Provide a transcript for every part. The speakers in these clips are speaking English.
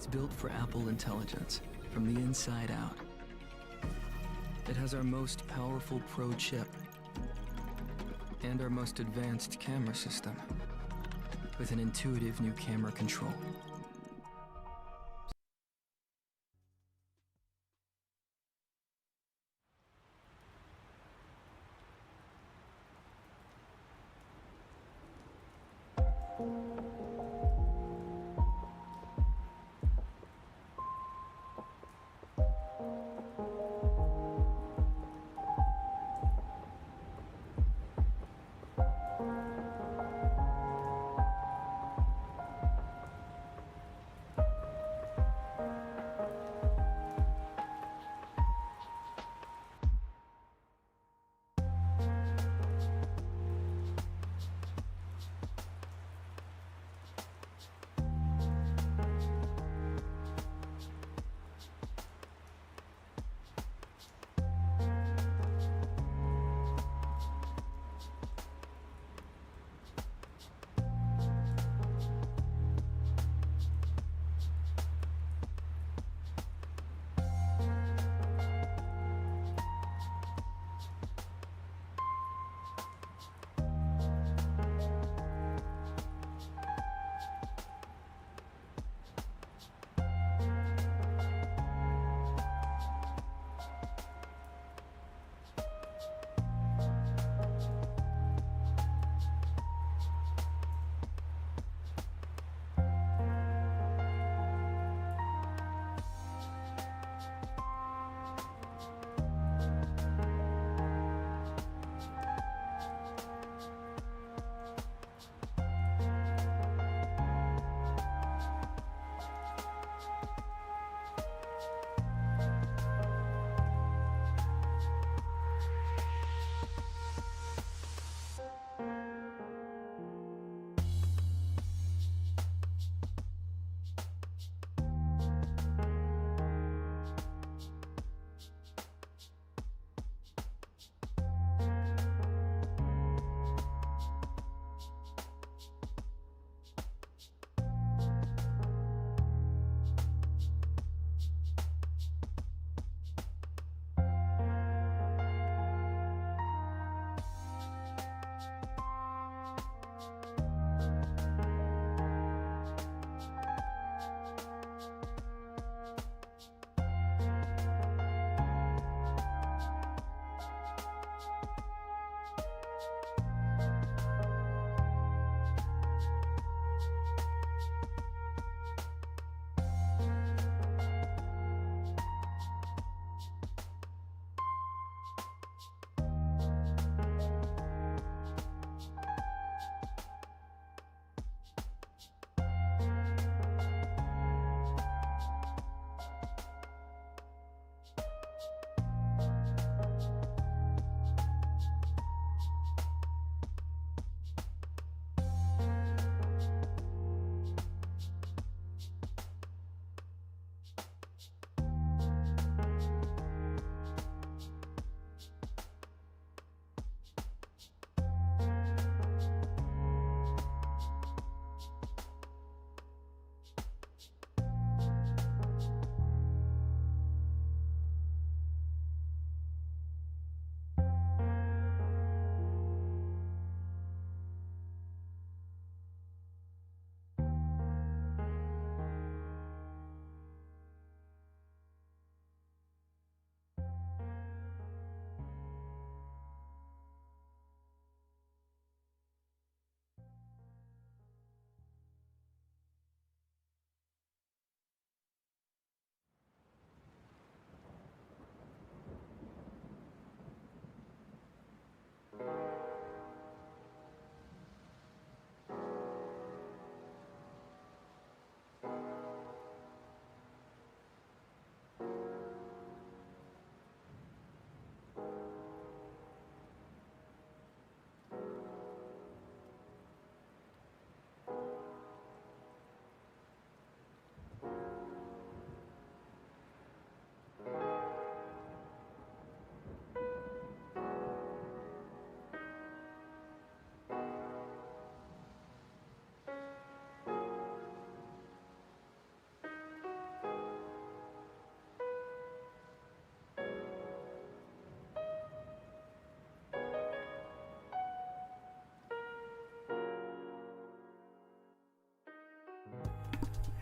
It's built for Apple intelligence, from the inside out. It has our most powerful Pro chip and our most advanced camera system, with an intuitive new camera control.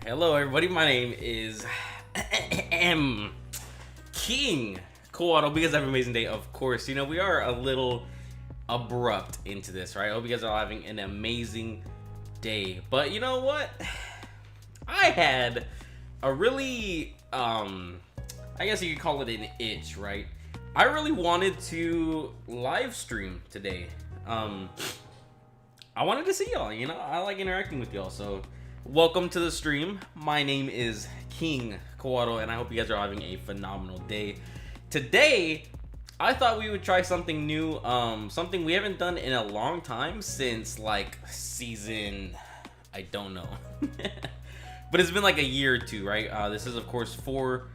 Hello everybody, my name is King Cool. I hope you guys have an amazing day. Of course, you know, we are a little abrupt into this, right? I hope you guys are having an amazing day. But you know what? I had a really, I guess you could call it an itch, right? I really wanted to live stream today. I wanted to see y'all, you know, I like interacting with y'all, so welcome to the stream. My name is King Kawato, and I hope you guys are having a phenomenal day. Today, I thought we would try something new, something we haven't done in a long time, since like season, I don't know. But it's been like a year or two, right? This is of course For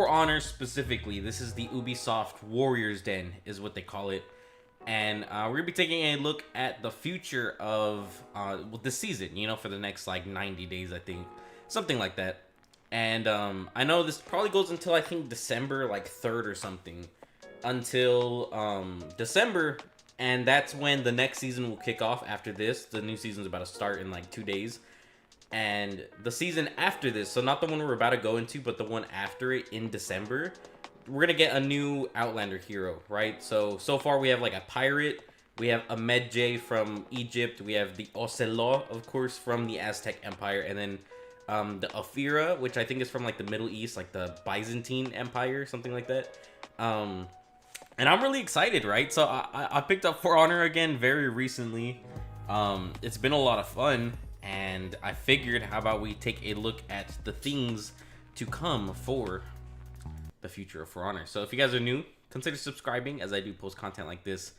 Honor specifically. This is the Ubisoft Warriors Den is what they call it. And we're gonna be taking a look at the future of the season, you know, for the next like 90 days, I think, something like that. And I know this probably goes until I think December like 3rd or something, until December, and that's when the next season will kick off. After this, the new season's about to start in like 2 days, and the season after this, so not the one we're about to go into, but the one after it in December, we're gonna get a new Outlander hero, right? So far we have like a pirate, we have a Medjay from Egypt, we have the Ocelot, of course, from the Aztec Empire, and then the Ophira, which I think is from like the Middle East, like the Byzantine Empire, something like that. And I'm really excited, right? So I picked up For Honor again very recently. It's been a lot of fun, and I figured, how about we take a look at the things to come for the future of For Honor. So if you guys are new, consider subscribing, as I do post content like this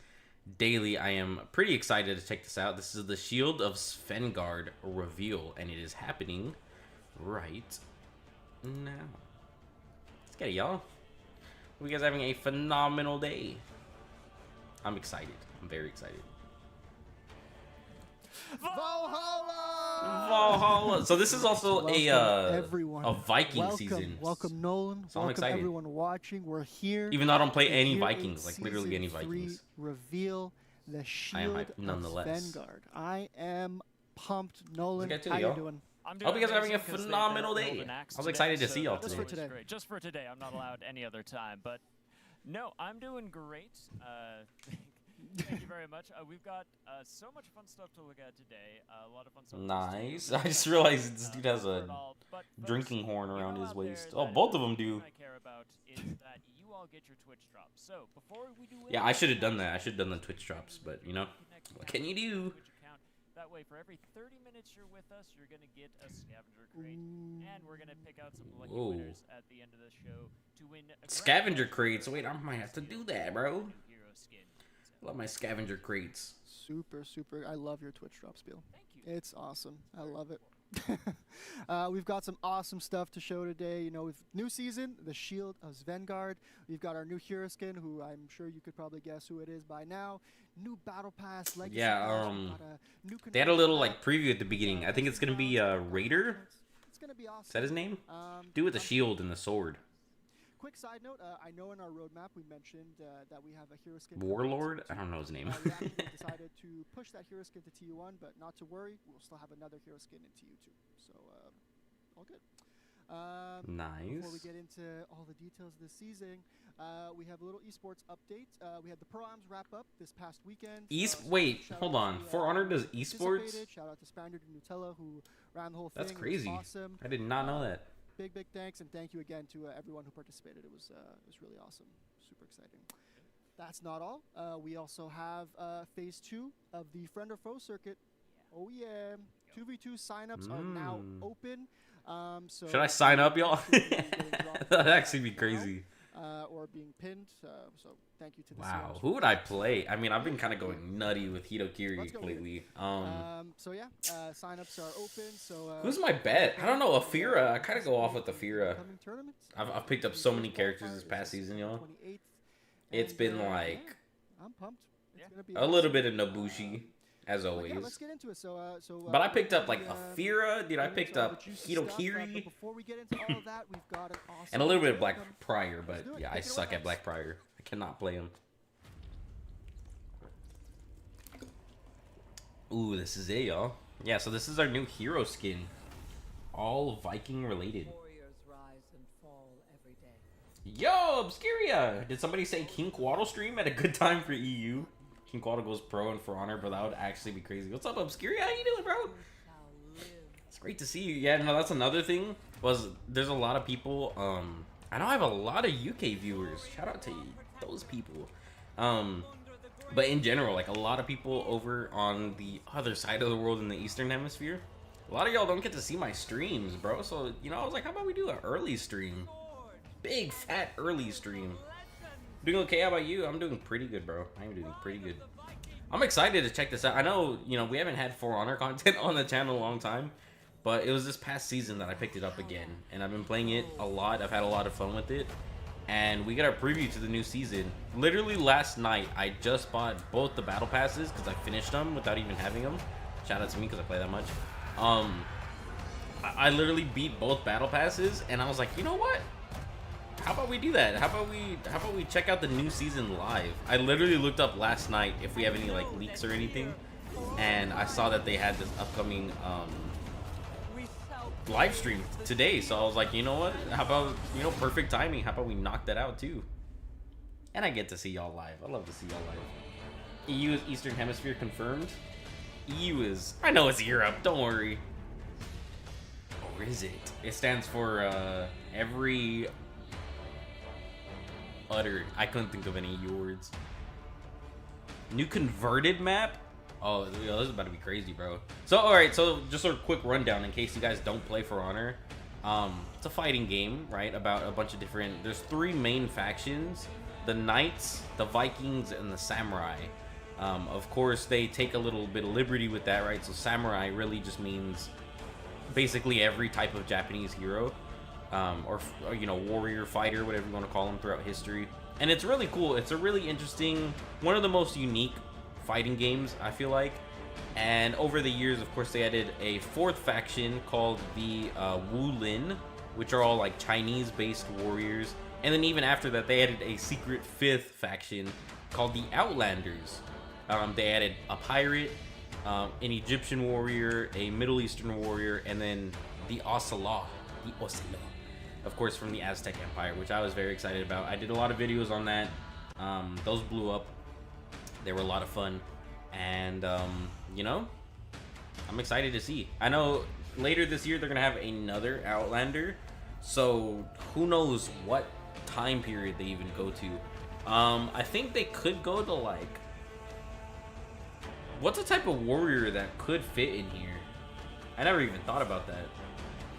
daily. I am pretty excited to check this out. This is the Shield of Svengard reveal, and it is happening right now. Let's get it, y'all. Hope you guys are having a phenomenal day. I'm excited. I'm very excited. Valhalla! So this is also a Viking season. Welcome, Nolan. So I'm excited. Everyone watching. We're here. Even though I don't play any Vikings, like literally any Vikings. Reveal the Shield of Svengard. I am pumped, Nolan. How you doing? I hope you guys are having a phenomenal day. I was excited to see y'all today. Just for today. I'm not allowed any other time, but no, I'm doing great. Thank you very much. We've got so much fun stuff to look at today. A lot of fun stuff. Nice. I just realized this dude has a drinking horn around his waist. Oh, both of them do. What I care about is that you all get your Twitch drops. So before we do, yeah, I should have done that. I should have done the Twitch drops, but you know, what can you do? That way, for every 30 minutes you're with us, you're going to get a scavenger crate. And we're going to pick out some lucky winners at the end of the show to win a scavenger crates. Wait, I might have to do that, bro. Love my scavenger crates. Super. I love your Twitch drops, Bill. Thank you. It's awesome. I love it. We've got some awesome stuff to show today. You know, with new season, the Shield of Svengard. We've got our new hero skin, who I'm sure you could probably guess who it is by now. New battle pass, legacy. Yeah, they had a little like preview at the beginning. I think it's gonna be Raider. It's gonna be awesome. Is that his name? Dude with the shield and the sword. Quick side note, I know in our roadmap we mentioned that we have a hero skin. Warlord? I don't know his name. We actually decided to push that hero skin to TU1, but not to worry, we'll still have another hero skin in TU2. So, all good. Nice. Before we get into all the details of the season, we have a little esports update. We had the Pro-Ams wrap up this past weekend. Wait, hold on. For Honor does esports? Shout out to Spaniard and Nutella, who ran the whole thing. That's crazy. Awesome. I did not know that. Big thanks, and thank you again to everyone who participated. It was really awesome. Super exciting. That's not all. We also have phase 2 of the Friend or Foe circuit. Yeah. Oh yeah. 2v2 signups are now open. So should I sign up, y'all? That'd actually be crazy. Or being pinned. So thank you to the wow. Who would I play? I mean, I've been kind of going nutty with Hitokiri lately. So yeah, signups are open. So who's my bet? I don't know. Ophira. I kind of go off with Ophira. I've picked up so many characters this past season, y'all. It's been like I'm pumped. It's gonna be a little bit of Nobushi. As always. Yeah, let's get into it. But I picked up like Ophira, dude. I picked up Hitokiri. Before we get into all of that, we've got an awesome and a little bit of Black Prior, but yeah, I suck at Black Prior. I cannot play him. Ooh, this is it, y'all. Yeah, so this is our new hero skin. all Viking related. Warriors rise and fall every day. Yo, Obscuria! Did somebody say King Quaddle stream at a good time for EU? King Quaddle goes pro and For Honor, but that would actually be crazy. What's up, Obscuria? How you doing, bro? Shall live. It's great to see you. Yeah, no, that's another thing. Was there's a lot of people. I know I have a lot of UK viewers. Shout out to those people. But in general, like a lot of people over on the other side of the world in the Eastern Hemisphere. A lot of y'all don't get to see my streams, bro. So, you know, I was like, how about we do an early stream? Big, fat, early stream. Doing okay? How about you? I'm doing pretty good, bro. I'm doing pretty good. I'm excited to check this out. I know, you know, we haven't had For Honor content on the channel in a long time. But it was this past season that I picked it up again. And I've been playing it a lot. I've had a lot of fun with it. And we got our preview to the new season. Literally last night, I just bought both the battle passes because I finished them without even having them. Shout out to me because I play that much. I literally beat both battle passes, and I was like, you know what? How about we do that? How about we check out the new season live? I literally looked up last night if we have any like leaks or anything, and I saw that they had this upcoming live stream today. So I was like, you know what? How about, you know, perfect timing? How about we knock that out too? And I get to see y'all live. I love to see y'all live. EU is Eastern Hemisphere confirmed. EU is, I know it's Europe. Don't worry. Or is it? It stands for every uttered. I couldn't think of any EU words. New converted map. Oh, yo, this is about to be crazy, bro. So, alright, so just a quick rundown in case you guys don't play For Honor. It's a fighting game, right? About a bunch of different... There's 3 main factions. The Knights, the Vikings, and the Samurai. Of course, they take a little bit of liberty with that, right? So Samurai really just means basically every type of Japanese hero. Or, you know, warrior, fighter, whatever you want to call them throughout history. And it's really cool. It's a really interesting... One of the most unique fighting games, I feel like. And over the years, of course, they added a 4th faction called the Wulin, which are all like Chinese-based warriors. And then even after that, they added a secret 5th faction called the Outlanders. They added a pirate, an Egyptian warrior, a Middle Eastern warrior, and then the Ocelot, of course, from the Aztec Empire, which I was very excited about. I did a lot of videos on that. Those blew up. They were a lot of fun, and you know, I'm excited to see. I know later this year they're gonna have another Outlander, so who knows what time period they even go to. I think they could go to like, what's a type of warrior that could fit in here? I never even thought about that.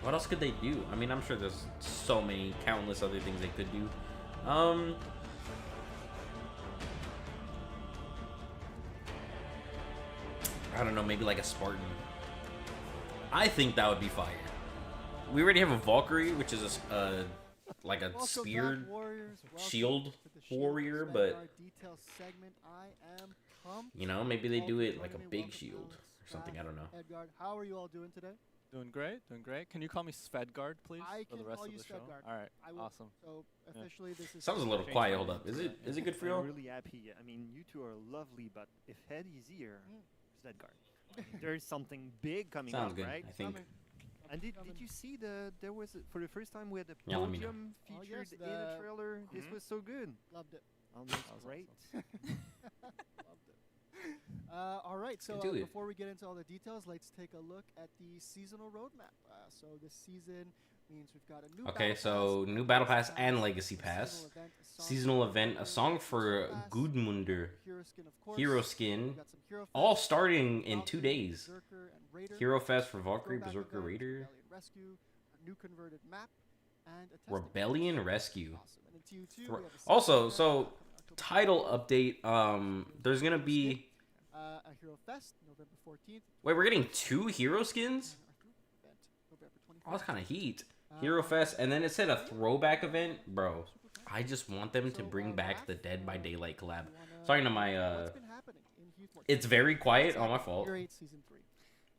What else could they do? I mean, I'm sure there's so many, countless other things they could do. I don't know, maybe like a Spartan. I think that would be fire. We already have a Valkyrie, which is a like a speared shield warrior, but you know, maybe they do it like a big shield or something. I don't know. Edgard, how are you all doing today? Doing great, doing great. Can you call me Svedgard, please, I for the can rest call of you the show? Svedgard. All right, I will. awesome. So officially, this is Sounds a little quiet. Hold up. Is it good for you? I'm really happy. I mean, you two are lovely, but if Head is here, Svedgard, there's something big coming Sounds up, good. right? I think. And did you see there was for the first time we had a Yeah, let me know. podium Oh, featured yes, in a trailer. This was so good. Loved it. That's great. Loved it. All right, so Do it. before we get into all the details, let's take a look at the seasonal roadmap. So this season means we've got a new Okay, battle so pass, new battle pass pass, and legacy pass. Seasonal event, a song for Gudmundur. hero skin, of course. Hero skin. We've got some hero All fest, starting in 2 Valkyrie, days. Berserker, and Raider. Hero Fest for Valkyrie, Throwback Berserker, event, Raider. Rebellion Rescue, a new converted map, and a testing Rebellion phase. Rescue. Awesome. And in TU2, Thro- we have a Also, second so event, October title 14th. update. There's gonna be. A Hero Fest, November 14th. Wait, we're getting 2 hero skins? and our group event, November 24th. Oh, that's kind of heat. Hero Fest, and then it said a throwback event, bro. I just want them to bring back the Dead by Daylight collab. Sorry to my What's been happening in Heathmore? It's very quiet. Oh, my fault. Year 8 Season 3.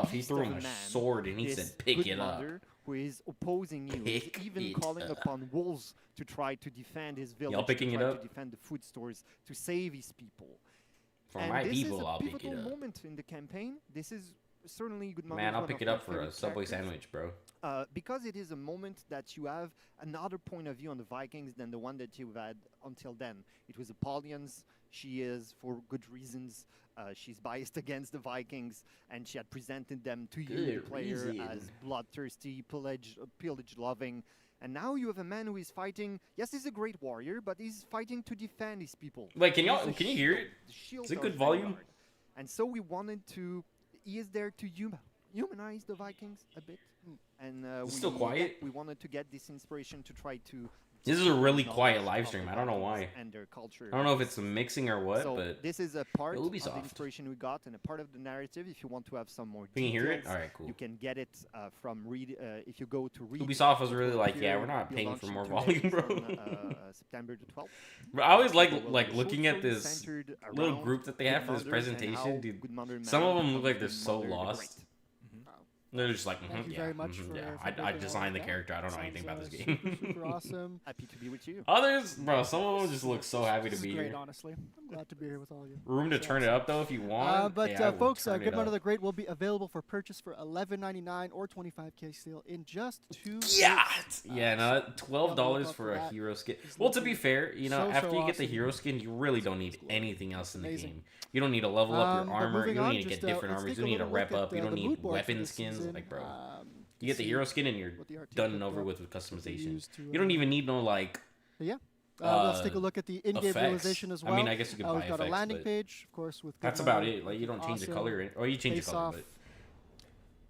tough. He beast threw of him a man, sword and he this said, "Pick good it up." mother who is opposing you, is Pick even it calling up. upon wolves to try to defend his village, Y'all picking to it try up? to defend the food stores, to save his people. For and my this people, is a I'll pick pivotal it up. moment in the campaign. This is certainly Good Man, I'll pick it up for a Subway sandwich, bro. Because it is a moment that you have another point of view on the Vikings than the one that you've had until then. It was Apollyon's. She is, for good reasons, she's biased against the Vikings, and she had presented them to you, the player, as bloodthirsty, pillage-loving. And now you have a man who is fighting. Yes, he's a great warrior, but he's fighting to defend his people. Wait, can He's a you hear it? the shield Is it of good volume? Vanguard. And so we wanted to. He is there to humanize the Vikings a bit. And It's still quiet? we wanted to get this inspiration to try to. This is a really knowledge quiet of live the stream. I don't know Vikings why. And their culture. I don't know if it's mixing or what, So but this is a part of the Ubisoft. inspiration we got and a part of the narrative. If you want to have some more Can you hear it? details, All right, cool. you can get it from read. If you go to read. Ubisoft was it really will like, yeah, appear, we're not be paying launched for in more 2 volume, days bro. on, September the 12th. But I always So there will like be a looking short at film this centered little around group that they have for this Good Mothers and presentation, how dude. Good Mother Some of man them look like becomes they're Good so Mother the lost. Great. They're just like, Thank you yeah, very much yeah. for I breaking all designed the that. character. I don't know Sounds, anything about this super, game. super awesome. Happy to be with you. Others, bro, some of them just look so happy to This is be great, here. honestly. I'm glad to be here with all of you. Room to It's turn it awesome. up though if you want. But Hey, I will folks, turn Good it Mother up. the Great will be available for purchase for $11.99 or 25K steel in just 2 Yeah, weeks. yeah, no, $12 up for for a that. hero skin. It's Well, to be looking fair, you know, so, after so you get the awesome. hero skin, you really don't need It's anything else in the amazing. game. You don't need to level up your But armor. You moving don't on, need to get just, different let's armors. take You a don't need to little rep look at up. You the don't mood need board for weapon this skins. season, Like, bro, to you get the see hero skin and you're what the RT done and cooked over up with to customization. use to, You don't even need no like. Yeah. Let's take a look at the in-game effects. realization as well. I mean, I guess you could buy we've got effects, a landing but page, of course, with. that's Good about Mother, it. Like, you don't change the awesome color, or you change the color, face-off but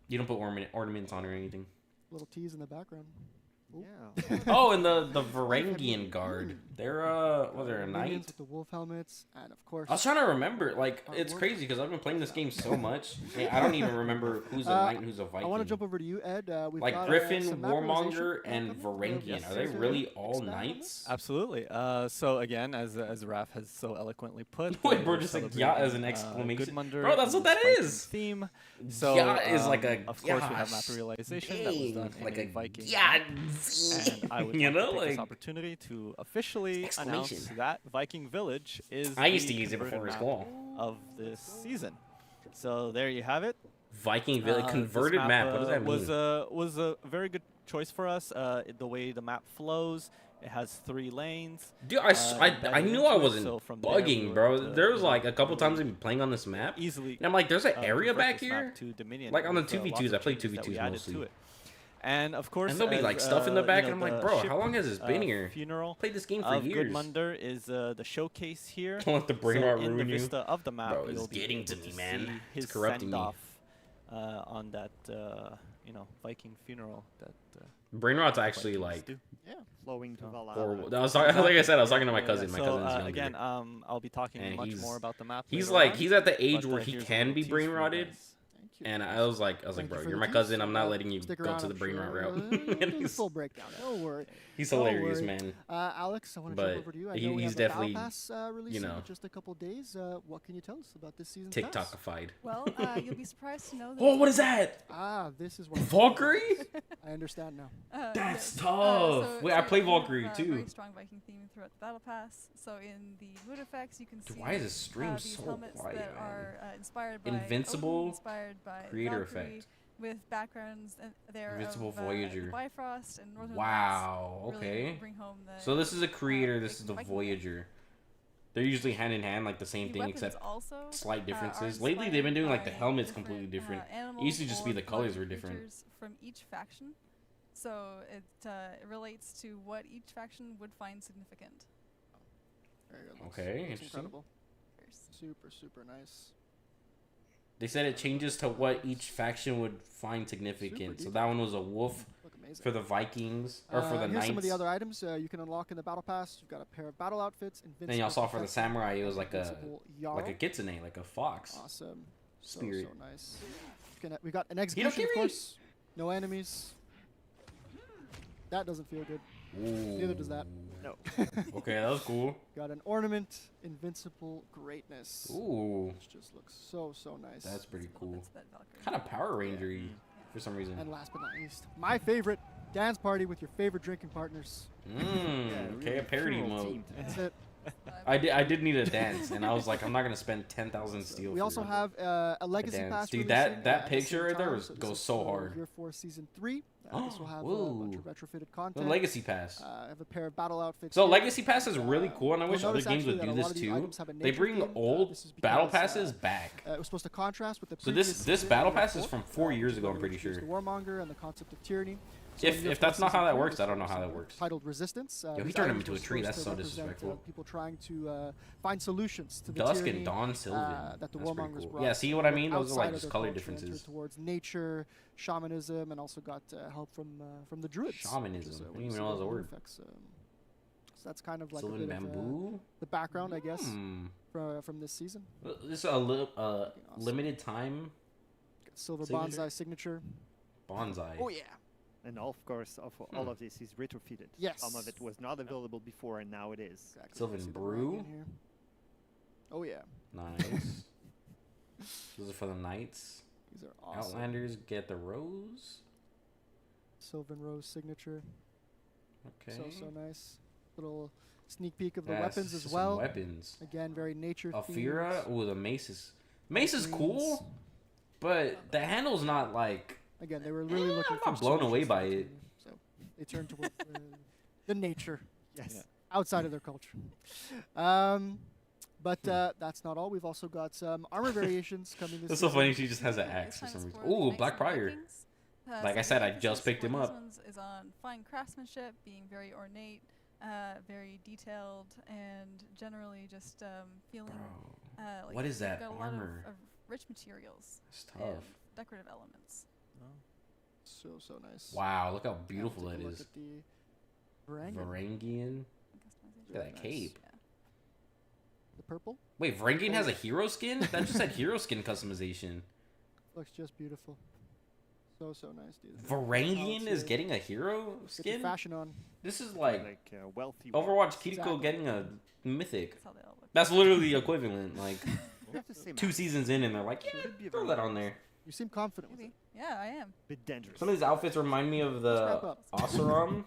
you don't put ornaments on or anything. little teas in the background. Ooh. Yeah. Oh, and the Varangian guard. They're was there a Minions knight? with the wolf helmets, and of course. I was trying to remember. Like, it's Artwork. crazy because I've been playing this game so much. I don't even remember who's a knight and who's a Viking. I want to jump over to you, Ed. We've Like got, Griffin, some map Warmonger, realization and coming. Varangian. Yes, Are they sir. really all Expand on knights? Absolutely. So again, as Raph has so eloquently put, Wait, bro, we're just like yacht as an celebrating, exclamation. Good Mother Bro, that's what and that Viking is. Theme. So Yacht is like a of course we have gosh, map realization that was done like in a Viking. yacht. And I would You like know, to take this like opportunity to officially announce exclamation. that Viking Village is I used the to use it before converted school. map of this season. So there you have it. Viking Village This converted map. What does that mean? Was a very good choice for us. The way the map flows, it has 3 lanes. Dude, I embedded knew I into it, wasn't so from there we bugging, would, bro. There was like a couple really times I've been playing on this map, easily. and I'm like, there's an area convert back this map here. to Dominion Like on the with, lots 2v2s, of I played changes that we 2v2s added mostly. to it. And of course, And there'll be like as, stuff in the you back, know, and I'm like, the bro, ship, how long has this been here? Funeral Played this game for of Good years. Munder is the showcase here. Don't let the brain So rot in the ruin you. vista of the map, Bro, it's you'll be getting able to me, see man. his It's corrupting me. send-off, on that Viking funeral that Brain rot's the actually Vikings like do. Yeah. Flowing to Valhalla. horrible. Like I said, I was talking to my Yeah, cousin. My so, cousin's younger. again, I'll be talking And much he's- more about the map. he's later like on, he's at the age but, where he here's a can little be tease brain for you rotted. guys. Thank you. And I was like, Thank you bro, for you're the my tease. cousin. I'm not letting you Stick go around, to the I'm brain sure. rot route. We'll do And the he's full breakdown. Don't worry. he's Don't hilarious, worry. man. Alex, I want to But jump over to you. I he- know we he's have the definitely, Battle Pass release you in know, just a couple days. What can you tell us about this season's pass? TikTokified. Well, you'll be surprised to know that. Oh, what is that? This is what Valkyrie? I understand now. That's yes. tough. Wait, I play you have, Valkyrie too. Very strong Viking theme throughout the battle pass. So in the mood effects, you can Dude, see why is this stream these so helmets quiet, that man? are inspired by Invincible Odin, inspired by creator Valkyrie, effect. with backgrounds there Invincible of Voyager. the Bifrost and Northern Wow. Lights. Okay. Really bring home the, So this is a creator. This is Viking the Viking. Voyager. They're usually hand in hand, like the same The thing, weapons except also, slight are differences. Lately, they've been inspired doing like the by helmets completely different. It used to just be animals the or colors larger were different. creatures from each faction. So it relates to what each faction would find significant. Very good. Looks- Okay, looks interesting. incredible. Super, super nice. They said it changes to what each faction would find significant. So deep. that one was a wolf Look amazing. for the Vikings, or for the Here's knights. some of the other items you can unlock in the battle pass. You've got a pair of battle outfits. Then y'all saw for the protection, samurai, it was like a invincible Jarl. kitsune, like a fox. Awesome. Spirit. So nice. We've got an execution, of Hitokiri! course. No enemies. That doesn't feel good. Neither does that. No. Okay, that was cool. Got an ornament, invincible greatness. Ooh, Which just looks so nice. that's pretty cool. That's that Valkyrie. Kind of Power Ranger-y for some reason. And last but not least, my favorite dance party with your favorite drinking partners. Okay, a parody funeral mode. themed. That's it. I did need a dance, and I was like, I'm not gonna spend 10,000 steel. We for also have a legacy dance. pass. Dude, releasing, that at the picture same right there time, was- this goes is so for hard. Year 4 Season 3. This will have a Whoa. bunch of retrofitted the content. legacy pass. I have a pair of battle outfits. So here. legacy pass is really cool, and I You'll wish other notice games actually would that do a lot this of these too. items have a They nature bring theme. old This is battle because, passes back. It was supposed to contrast with the So previous this season, battle Year pass is 4, from 4 years which is ago, where I'm we pretty introduced sure. The Warmonger and the concept of tyranny. So in If Year that's 4 not how Season that 3, works, I this don't know how was, that works. Titled Resistance. Yo, he these turned him items into a were tree. supposed That's to so represent, disrespectful. people trying to find solutions to the Dusk tyranny and Dawn Sylvan. that the That's pretty Warmongers cool. brought. Yeah, see what I Looked mean? Those are outside like of just their color culture, differences. entered towards nature, shamanism, and also got help from the druids. Shamanism. which is, I didn't what even you know that was see a in word. effects, so that's kind of like Sylvan a bit of bamboo. the background, I guess, Hmm. from this season. This is a limited time Silver Signature? bonsai signature. bonsai. Oh yeah. And of course, all of this is retrofitted. Yes. Some of it was not available before, and now it is. Exactly. Sylvan See the brew. writing here. Oh yeah. Nice. Those are for the knights. These are awesome. Outlanders get the rose. Sylvan Rose signature. Okay. So nice. Little sneak peek of the Yeah, weapons as some well. Weapons. Again, very nature Afira. themed. Ooh, the mace is Greens. cool, but the handle's not like. Again, they were really looking I'm for not blown away solutions by for the it. tyranny, so they turned towards the nature Yes. Yeah. outside of their culture. But that's not all. We've also got some armor variations coming this That's so season. funny. She just has an This axe for time some is reason. for the Ooh, Knights Black and Prior. Vikings. Like I So said, the I just emphasis picked for him this up. one's is on fine craftsmanship, being very ornate, very detailed, and generally just feeling like what is you've that got a lot armor? of rich materials It's and tough. decorative elements. So nice. Wow, look how Yeah, beautiful take that a look is. at the Varangian. Varangian. Customization. Look at that Nice. cape. Yeah. The purple Wait, Varangian has a hero skin? That just had hero skin customization. looks just beautiful. So nice, dude. Varangian is Get getting a hero the skin? fashion on. This is like wealthy. Overwatch Kiriko Exactly. getting a mythic. That's how they all look. That's literally the equivalent. Like You have to say 2 seasons in and they're like, yeah, Should be a throw very that on there. You seem confident with Maybe. it. Yeah, I am. bit dangerous. Some of these outfits remind me of Let's wrap the up. Oseram.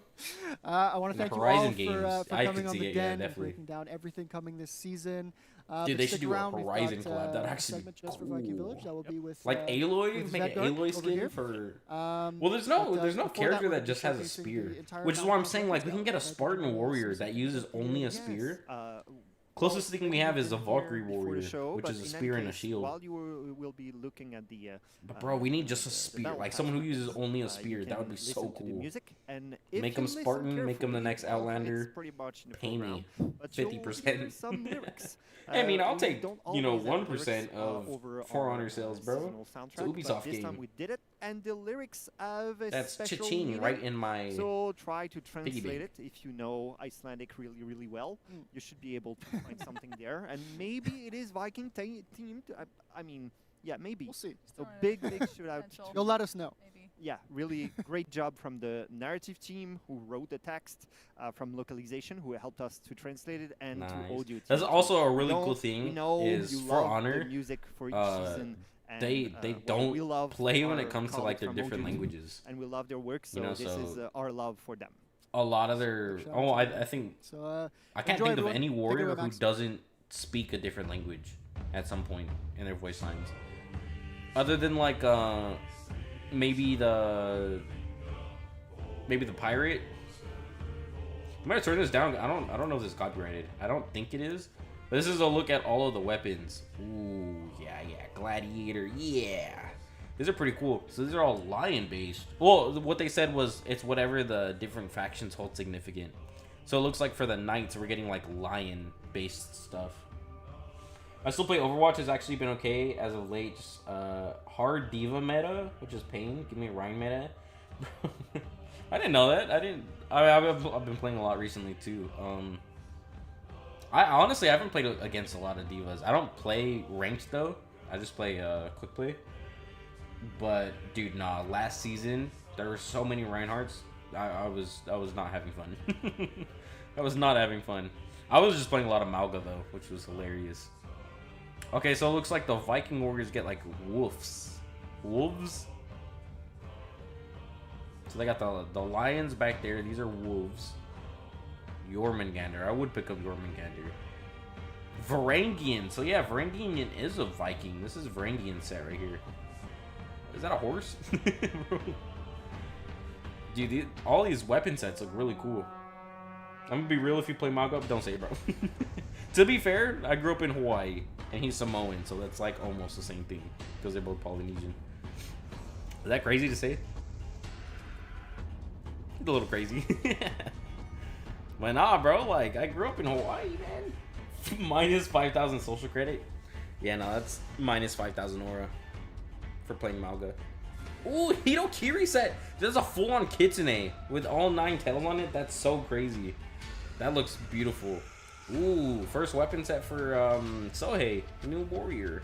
I want In to the thank you Horizon all games, for I coming could on see the it, yeah, den and definitely. breaking down everything coming this season. Dude, but they stick should do a around. We've Horizon got, collab. That'd a actually be segment just for Viking cool. Village. That will be with Like Aloy, with make an Zedgar Aloy over skin here. for. Well, Well, there's no character that just has a spear, which is why I'm saying like we can get a Spartan Spartan warrior that uses only a spear. Closest thing we have is a Valkyrie warrior, which is a spear and a shield. While you will be looking at the. But bro, we need just a the spear, battle like pass, someone who uses only a you spear. That would be can so listen to the cool. music, and if Make you 'em listen Spartan, make 'em the carefully, next well, Outlander, it's pretty much in the pay me foreground, but you'll 50%. hear some lyrics. I mean, I'll We take, don't you know, always have 1% lyrics, of over For our, Honor sales, bro. seasonal It's an soundtrack, Ubisoft but this game. time we did it, and the lyrics have a That's special cha-ching meaning. right in my. So try to translate bank. it. If you know Icelandic really, really well, you should be able to find something there. And maybe it is Viking themed. I mean, yeah, maybe. We'll see. So Throwing a big shout out. potential. You'll let us know. Maybe. Yeah, really great job from the narrative team who wrote the text, from localization who helped us to translate it, and Nice. to audio. That's team. also a really We cool know- thing we know is you For love the Honor. music for each season. And, They well, we don't love play when our it comes to like colleagues their from different audio team, languages. and we love their work. So You know, this is so- our love for them. A lot of their Shout out oh, to I think So I can't enjoy, think of everyone. any Take it away, warrior who Max. doesn't speak a different language at some point in their voice lines, other than like maybe the pirate. I'm gonna turn this down. I don't know if this is copyrighted. I don't think it is. But this is a look at all of the weapons. Ooh, yeah, gladiator, yeah. These are pretty cool. So these are all lion based. Well, what they said was it's whatever the different factions hold significant. So it looks like for the knights we're getting like lion based stuff. I still play Overwatch. Has actually been okay as of late. Just, hard diva meta, which is pain. Give me a Rhine meta. I didn't know that. I've been playing a lot recently too. I honestly haven't played against a lot of divas. I don't play ranked though. I just play quick play. But dude, nah. Last season there were so many Reinhardts. I was not having fun. I was not having fun. I was just playing a lot of Malga though, which was hilarious. Okay, so it looks like the Viking warriors get like wolves. Wolves. So they got the lions back there. These are wolves. Jormungandr. I would pick up Jormungandr. Varangian. So yeah, Varangian is a Viking. This is Varangian set right here. Is that a horse? Dude, all these weapon sets look really cool. I'm gonna be real, if you play Mago, don't say it, bro. To be fair, I grew up in Hawaii, and he's Samoan, so that's like almost the same thing, because they're both Polynesian. Is that crazy to say? It's a little crazy. But nah, bro, like, I grew up in Hawaii, man. Minus 5,000 social credit. Yeah, no, that's minus 5,000 aura for playing Malga. Ooh, Hitokiri set. There's a full-on kitsune with all 9 tails on it. That's so crazy. That looks beautiful. Ooh, first weapon set for Sohei, the new warrior.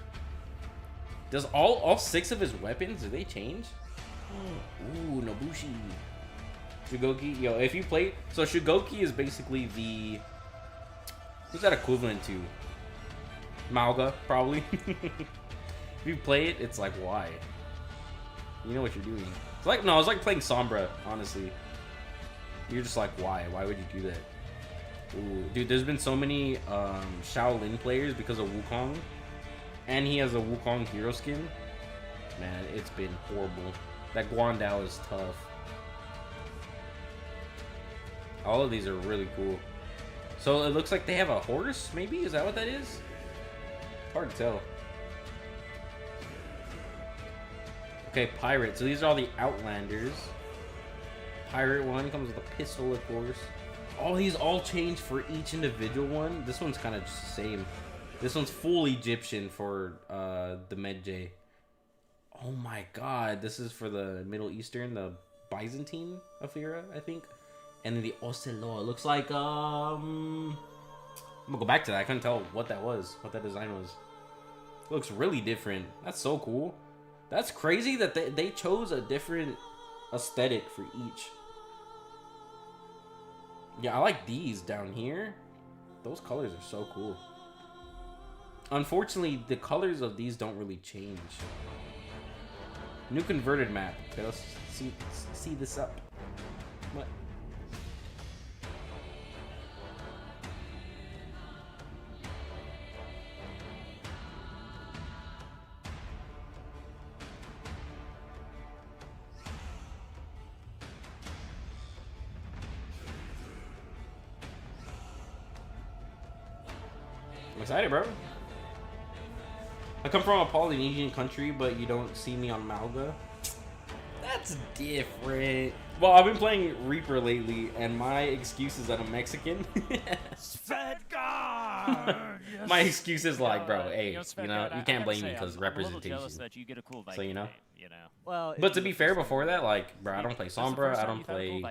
Does all 6 of his weapons, do they change? Ooh, Nobushi. Shugoki, yo, if you play, so Shugoki is basically the, who's that equivalent to? Malga, probably. If you play it, it's like, why? You know what you're doing. It's like, no, it's like playing Sombra, honestly. You're just like, why? Why would you do that? Ooh, dude, there's been so many Shaolin players because of Wukong. And he has a Wukong hero skin. Man, it's been horrible. That Guandao is tough. All of these are really cool. So it looks like they have a horse, maybe? Is that what that is? Hard to tell. Okay, pirate. So these are all the Outlanders. Pirate one comes with a pistol, of course. All these all change for each individual one. This one's kind of just the same. This one's full Egyptian for the Medjay. Oh my god, this is for the Middle Eastern, the Byzantine era, I think. And then the Ocelot. It looks like I'm gonna go back to that. I couldn't tell what that was, what that design was. It looks really different. That's so cool. That's crazy that they chose a different aesthetic for each. Yeah, I like these down here. Those colors are so cool. Unfortunately, the colors of these don't really change. New converted map. Okay, let's see this up. What? I'm excited, bro. I come from a Polynesian country, but you don't see me on Malga. That's different. Well, I've been playing Reaper lately, and my excuse is that I'm Mexican. My excuse is like, bro, hey, you know, you can't blame me because representation. That you get a cool So, you know? name, you know. Well, But to be fair, before that, like, bro, I don't play Sombra, I don't play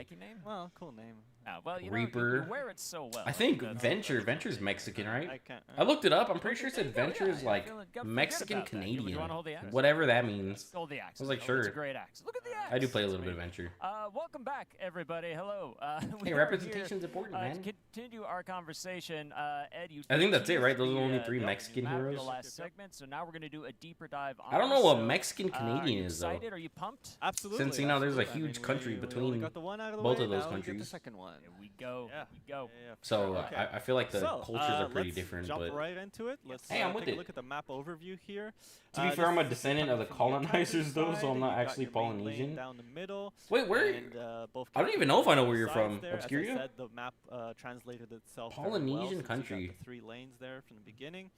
Well, cool name. Well, you Reaper. know, you wear it so well. I think Venture's Mexican, right? I can't. I looked it up. I'm pretty sure it said There you go, Venture is yeah, like forget Mexican about that. You Canadian, wanna hold the axe? whatever that means. Hold the axe. I was like, It's sure. a great axe. Look at the axe. I do play a It's little bit of amazing. Venture. Welcome back, everybody. Hello. We Hey, are representation's here, important, to man. continue our conversation. Ed, you I think that's it, teased right? Those are the only the, 3 the Mexican map in heroes. The last segment, so now we're going to do a deeper dive on I don't know what so, Mexican are Canadian you is, though. excited? Are you pumped? Absolutely. Since, you know, there's a absolutely. huge I mean, country we only between got the one out of the both way, of those now we get countries. the second one. Here we go. Yeah. Here we go. Yeah, for So sure. Okay. I feel like the So, cultures are pretty let's different, jump but right into it. Let's Hey, I'm with take it. a look at the map overview here. to be fair, I'm a this is descendant of the coming from colonizers, though, side, so I'm and not you've got actually your main lane Polynesian. Down the middle. Wait, where? And, both I don't even know if I know where you're sides from. there. As I Obscuria? said, the map translated itself very well, Polynesian since you got country. the 3 lanes there from the beginning.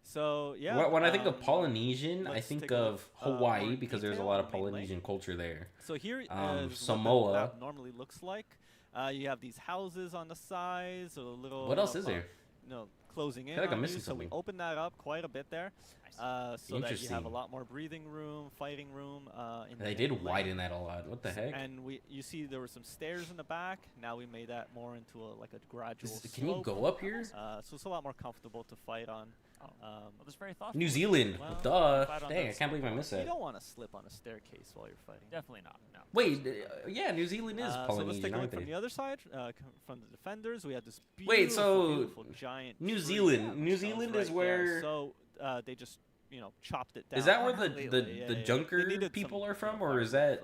So yeah. When I think of Polynesian, I let's think take a look, of more Hawaii in because there's a detail lot on of the main lane. Polynesian culture there. So here is Samoa. what the map normally looks like. You have these houses on the sides, a little. What else is there? Closing in feel like I'm on missing you, so we something. open that up quite a bit there, so that you have a Interesting. lot more breathing room, fighting room. In They the did main lane. widen that a lot. What the heck? And you see there were some stairs in the back. Now we made that more into like a gradual Can you slope. go up here? So it's a lot more comfortable to fight on. Well, that's very thoughtful. New Zealand. well, Duh. fight on Dang, I those can't believe I missed You that. don't want to slip on a staircase while you're fighting. Definitely not. No. Wait, yeah, New Zealand is So let's take Polynesian, a aren't look from they? the other side, from the defenders. We have this Wait, so beautiful giant New tree Zealand. New that was Zealand right is there. where. So they just chopped it down. Is that where completely. the They Junker needed people some, are from, or is that?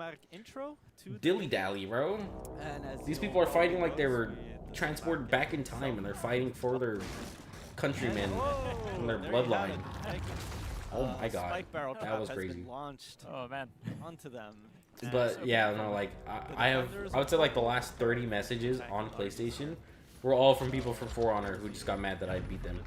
cinematic intro to Dilly dally, bro. And as These the people are old fighting saying like they goes, were the transported cinematic back in itself time, and they're is fighting for their countrymen Whoa, and their there you have bloodline. it. Thank you. Oh my god, Spike barrel that trap was has crazy. been launched Oh man. onto them. But So yeah, from no, like the I defenders would say like the of last 30 messages on PlayStation were all from people from For Honor who just got mad that I beat them.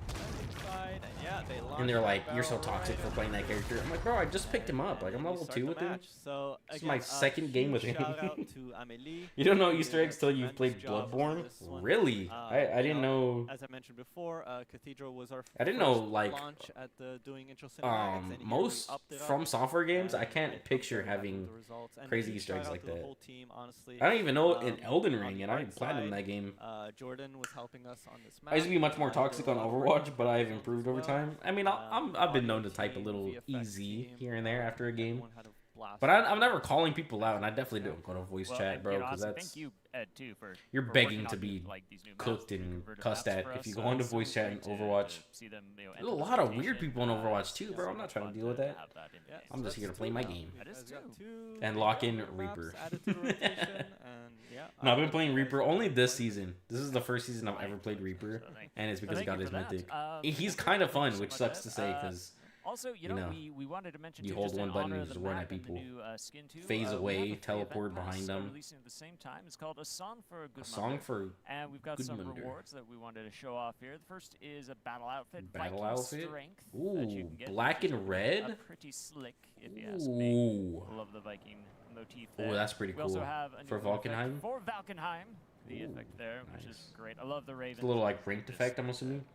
side, and yeah, they And they're launched like, "You're so barrel toxic right for at playing that character." I'm like, "Bro, I just picked him up. Like, I'm and you level start 2 the with him." match. So This is again, my second game with huge him. Shout out to Amélie. You don't know who Easter did a eggs till you've played tremendous job on Bloodborne? this one. Really? I You didn't know. As I mentioned before, Cathedral was our I didn't know, first like, launch at the doing intro cinematics, and here we most upped it up, From Software games, I and can't up picture there with having the results. And crazy huge Easter eggs shout out like to the that. whole team, honestly. I don't even know in Elden on Ring, the and I art didn't platinum side, that game. Jordan was helping us on this map. I used to be much more Did a toxic on lot of Overwatch, work but I've on improved as over well. time. I mean, I've been known to type a Team, little VFX easy team, here and there after a game. everyone had a blast But with I'm it. never calling people out, and I definitely don't go to voice Well, chat, and, bro, you know, because honestly, that's thank you, Ed, too, for you're for begging working to on be like these new maps, cooked the and converted cussed maps at for if us, you go into it's voice so chat in great to Overwatch. see them, you know, There's a enter lot of rotation. weird people in Overwatch too, bro. I'm Super not trying to fun deal with that. have that in the Yeah, game. I'm so just here to that's play two my now. game. That You is guys got two. two And lock in maps Reaper. added to the rotation, and yeah, No, I've I been playing hope you Reaper guys only enjoy this it. season. This is the first season I've ever played Reaper, So thank- and it's so because he thank got you his for that. mythic. He's kind of fun, which sucks to say, because Also, you know, we wanted to mention you too, hold just one in button honor and of just the run map at and the people. new, skin too, Phase we have away, a free teleport event pass, behind them. releasing at the same time. It's called A Song for a Good A song Mother. for And we've got Good some Mother. rewards that we wanted to show off here. The first is a battle outfit. Battle Viking outfit? Strength that you Ooh, can get, black which is and red? pretty slick, if you ask me. Ooh, Love the Viking motif ooh, there. that's pretty We also cool. have a For new effect Valkenheim? For Valkenheim, the Ooh, effect there, which is nice. great. I love the Raven. It's a little like ranked effect, I'm assuming.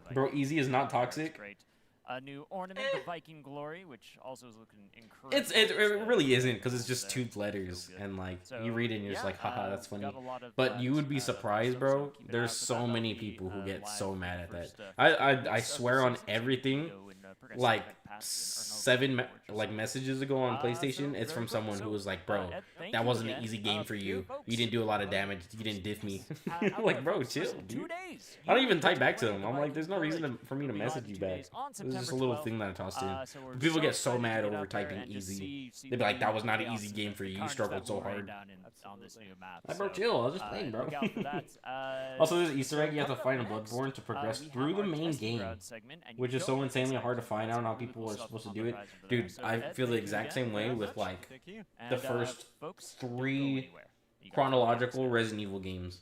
the Bro, Viking easy is not it's toxic. Great. A new ornament, the Viking Glory, which also is looking incredible. It really isn't, because it's just there. two letters, So good. and like So, you read it and you're just yeah, like, haha, that's we've funny. got a lot of, But you would be fun surprised, stuff, bro. so keep an eye There's out for so that. many That'll be, people who get live so for mad the at that. first, I weeks of swear the on season, everything, video and, progressive like effect pass, or no, 7 which is- like messages ago on So, PlayStation, it's very from cool. someone who So, was like, bro, Ed, thank that you wasn't again. an easy game for you. folks, You didn't do a lot of damage. You didn't diff me. how about Like, it, bro, folks? chill, Listen, 2 dude. days. I don't You even get type to back to play them. the I'm like, Viking there's no Glory. reason for me to It'll be on message in you 2 back. days on It was just a September little 12th. thing that I tossed in. So we're People get so excited to mad get over out there typing and just easy. see They'd be like, the that was not an chaos easy and game the for you. You carnage struggled that so will rain hard. down on this new map. Hey, bro, So, chill. I was just playing, bro. Look out for that. Also, there's an Easter egg. You have to coming find a up next, Bloodborne to progress we have through the our main testing game, ground segment, and which you is so don't insanely expect hard to it. find. I don't know how Really people cool are stuff supposed to on do the it. horizon for there. Dude, So, I Ed, feel the thank you exact again same way very with much. like Thank you. the And, first folks, don't go 3 anywhere. You guys will chronological be Resident Evil games.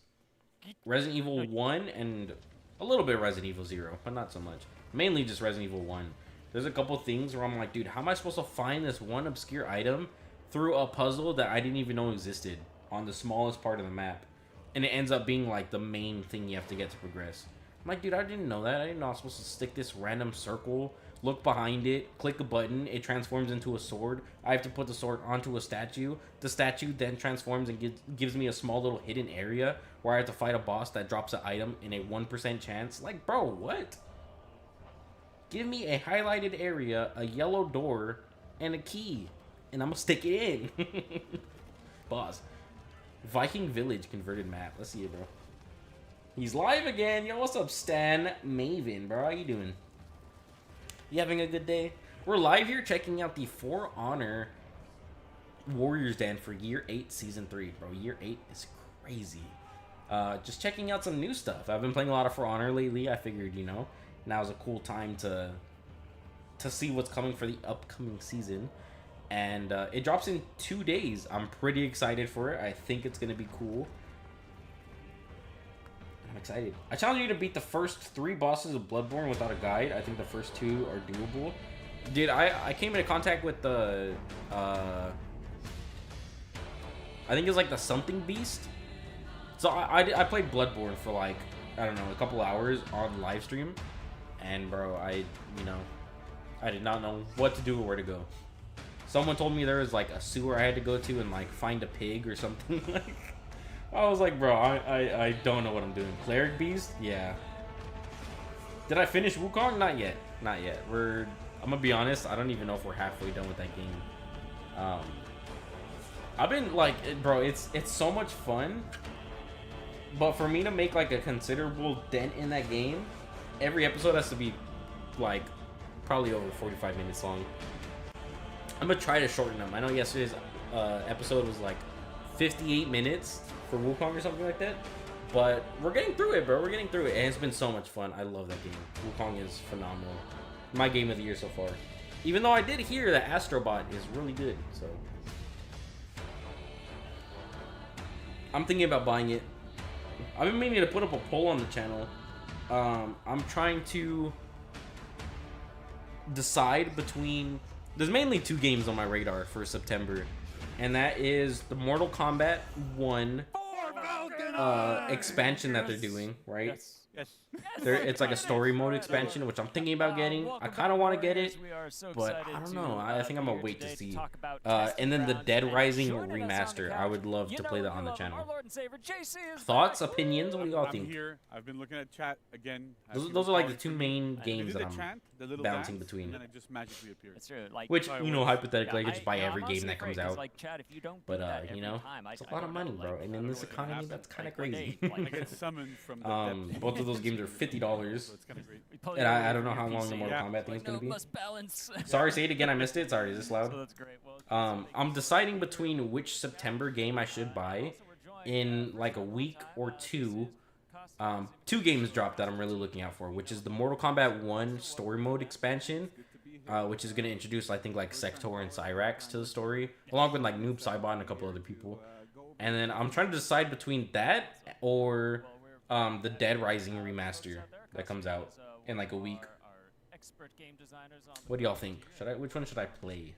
Resident Evil 1 and a little bit of Resident Evil 0, but not so much. Mainly just Resident Evil 1. There's a couple things where I'm like, dude, how am I supposed to find this one obscure item through a puzzle that I didn't even know existed on the smallest part of the map? And it ends up being like the main thing you have to get to progress. I'm like, dude, I didn't know that. I didn't know I was supposed to stick this random circle, look behind it, click a button, it transforms into a sword. I have to put the sword onto a statue. The statue then transforms and gives me a small little hidden area where I have to fight a boss that drops an item in a 1% chance. Like, bro, what? Give me a highlighted area, a yellow door, and a key, and I'm gonna stick it in. Boss. Viking Village converted map. Let's see it, bro. He's live again. Yo, what's up, Stan Maven, bro? How you doing? You having a good day? We're live here checking out the For Honor Warriors Den for Year 8 Season 3. Bro, Year 8 is crazy. Just checking out some new stuff. I've been playing a lot of For Honor lately. I figured, you know, now's a cool time to see what's coming for the upcoming season. And it drops in 2 days. I'm pretty excited for it. I think it's going to be cool. I'm excited. I challenge you to beat the first 3 bosses of Bloodborne without a guide. I think the first 2 are doable. Dude, I came into contact with the... I think it's like the something beast. So I played Bloodborne for like, I don't know, a couple hours on live stream. And bro, I did not know what to do or where to go. Someone told me there was like a sewer I had to go to and like find a pig or something. Like, I was like, bro, I don't know what I'm doing. Cleric Beast? Yeah. Did I finish Wukong? Not yet. Not yet. I'm gonna be honest, I don't even know if we're halfway done with that game. I've been like, bro, it's so much fun. But for me to make like a considerable dent in that game, every episode has to be like probably over 45 minutes long. I'm gonna try to shorten them. I know yesterday's episode was like 58 minutes for Wukong or something like that. But we're getting through it, bro. We're getting through it. And it's been so much fun. I love that game. Wukong is phenomenal. My game of the year so far. Even though I did hear that Astrobot is really good, so I'm thinking about buying it. I've been meaning to put up a poll on the channel. I'm trying to decide between. There's mainly 2 games on my radar for September, and that is the Mortal Kombat 1 expansion that they're doing, right? Yes. It's like a story mode expansion, which I'm thinking about getting. I kind of want to get it, but I don't know. I think I'm gonna wait to see. And then the Dead Rising remaster. I would love to play that on the channel. Thoughts, opinions? What do y'all think? Here, I've been looking at chat again. Those are like the 2 main games that I'm bouncing between. And then it just magically appears. It's true. Like, Which, you know, hypothetically, I could just buy every game that comes out. Like, Chad, if you don't But, do that you every know, time, it's a lot of money, bro. And in this economy, that's kind of crazy. I get summoned from the depths. Both of those games are $50. So it's kind of great. And I don't know how long the Mortal Kombat thing is going to be. Sorry, say it again. I missed it. Sorry, is this loud? So that's great. Well, I'm deciding between which September game I should buy in like a week or 2. 2 games dropped that I'm really looking out for, which is the Mortal Kombat 1 story mode expansion, which is going to introduce, I think, like Sector and Cyrax to the story, along with like Noob Saibot and a couple other people. And then I'm trying to decide between that or the Dead Rising remaster that comes out in like a week. What do y'all think? Which one should I play?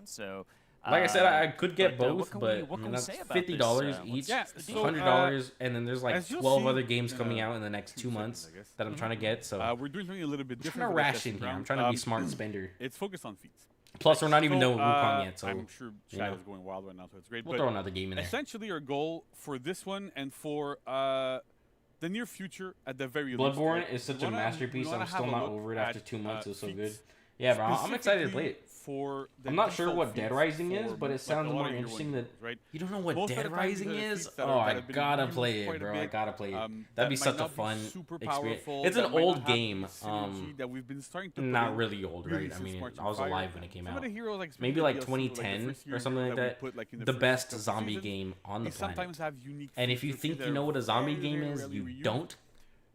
So, Like I said, I could get but, both, what but can we that's say about $50 this, each, Yeah, so, $100, and then there's like as you'll 12 see, other games coming out in the next 2 months I guess. that I'm trying to get. So We're doing something a little bit I'm different. trying to for this ration testing here. I'm round. trying to be smart spender. It's focused on feats. Plus, we're not even So, done with Wukong yet, so I'm sure you chat know. is going wild right now, so it's great. We'll but throw another game in there. essentially, our goal for this one and for the near future, at the very least, Bloodborne right, is such we a wanna- masterpiece. we wanna I'm still have a not look over it after at, 2 months. It was so good. feats Yeah, bro, I'm excited to play it. For the I'm not sure default what Dead feats Rising is, for, but it like, sounds a lot more of year interesting one that titles, right? you don't know what Most of Dead the time, Rising the is. feats that Oh, are- I that have been gotta used play quite it, a bro. I bit, gotta play it. that That'd be might such a not be fun super experience. powerful, It's that an might not old have the game. synergy that we've been starting to put Not in really old, really right? I since mean, March I was of Fire. alive when it came Some out. of the heroes, like Maybe especially like DLC, 2010 the first or year something like we that. put, like, in The first best couple zombie seasons, game on the they planet. sometimes have unique And if feats you with think that you know are what a zombie very, game very is, rarely you reused. don't.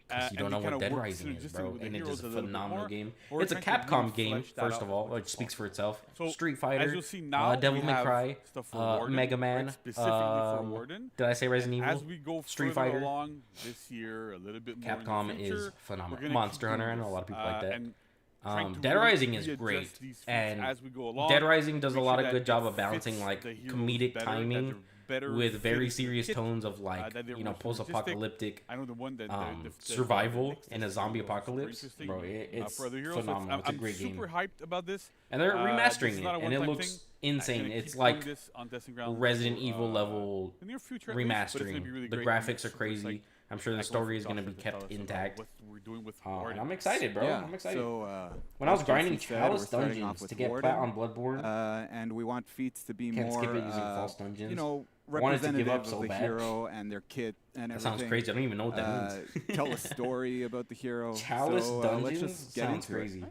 Because you don't And know they what kinda Dead work Rising is, synergistically bro. with the And it's heroes just a a little bit phenomenal more. game. We're It's a trying to Capcom really game, flesh that first out of all, as much which as speaks for possible. itself. So, Street as Fighter, you'll see now, Devil we May have Cry, stuff for Warden, Mega Man, right, specifically for Warden. did I say Resident As Evil? we go Street further Fighter. along this year, a little bit more Capcom in the future, is phenomenal. we're gonna Monster keep Hunter, doing I know a this, lot of people like that. and trying to Dead really Rising is readjust great, these feats and as we go along, Dead Rising does a make lot sure of that good job it of balancing fits like the heroes comedic better, that timing they're better with very fitted serious kit, tones of like that they're you know more synergistic. post-apocalyptic I know the one that the survival next in a is zombie super apocalypse, interesting, bro. It's for other heroes. So phenomenal. It's a I'm great game, super hyped about this. and they're This remastering is it, not a and it one-time looks thing. insane. Gonna It's keep doing like this on testing grounds Resident for, Evil level the near future, at least, but it's gonna remastering. be really The great. I'm graphics are super crazy. psyched. I'm sure the Like, story is Wolf going to be Johnson tell kept us about intact. What we're doing with And Warden. I'm excited, bro. Yeah, I'm excited. So, When I was like grinding Jesse said, Chalice we're starting off Dungeons with to get Warden, plat on Bloodborne, and we want feats to be can't more, skip it using false dungeons. you know, I wanted to give representative up of so the bad. hero and their kit and that everything. sounds crazy. I don't even know what that means. Tell a story about the hero. Chalice so, Dungeons let's just get sounds into crazy.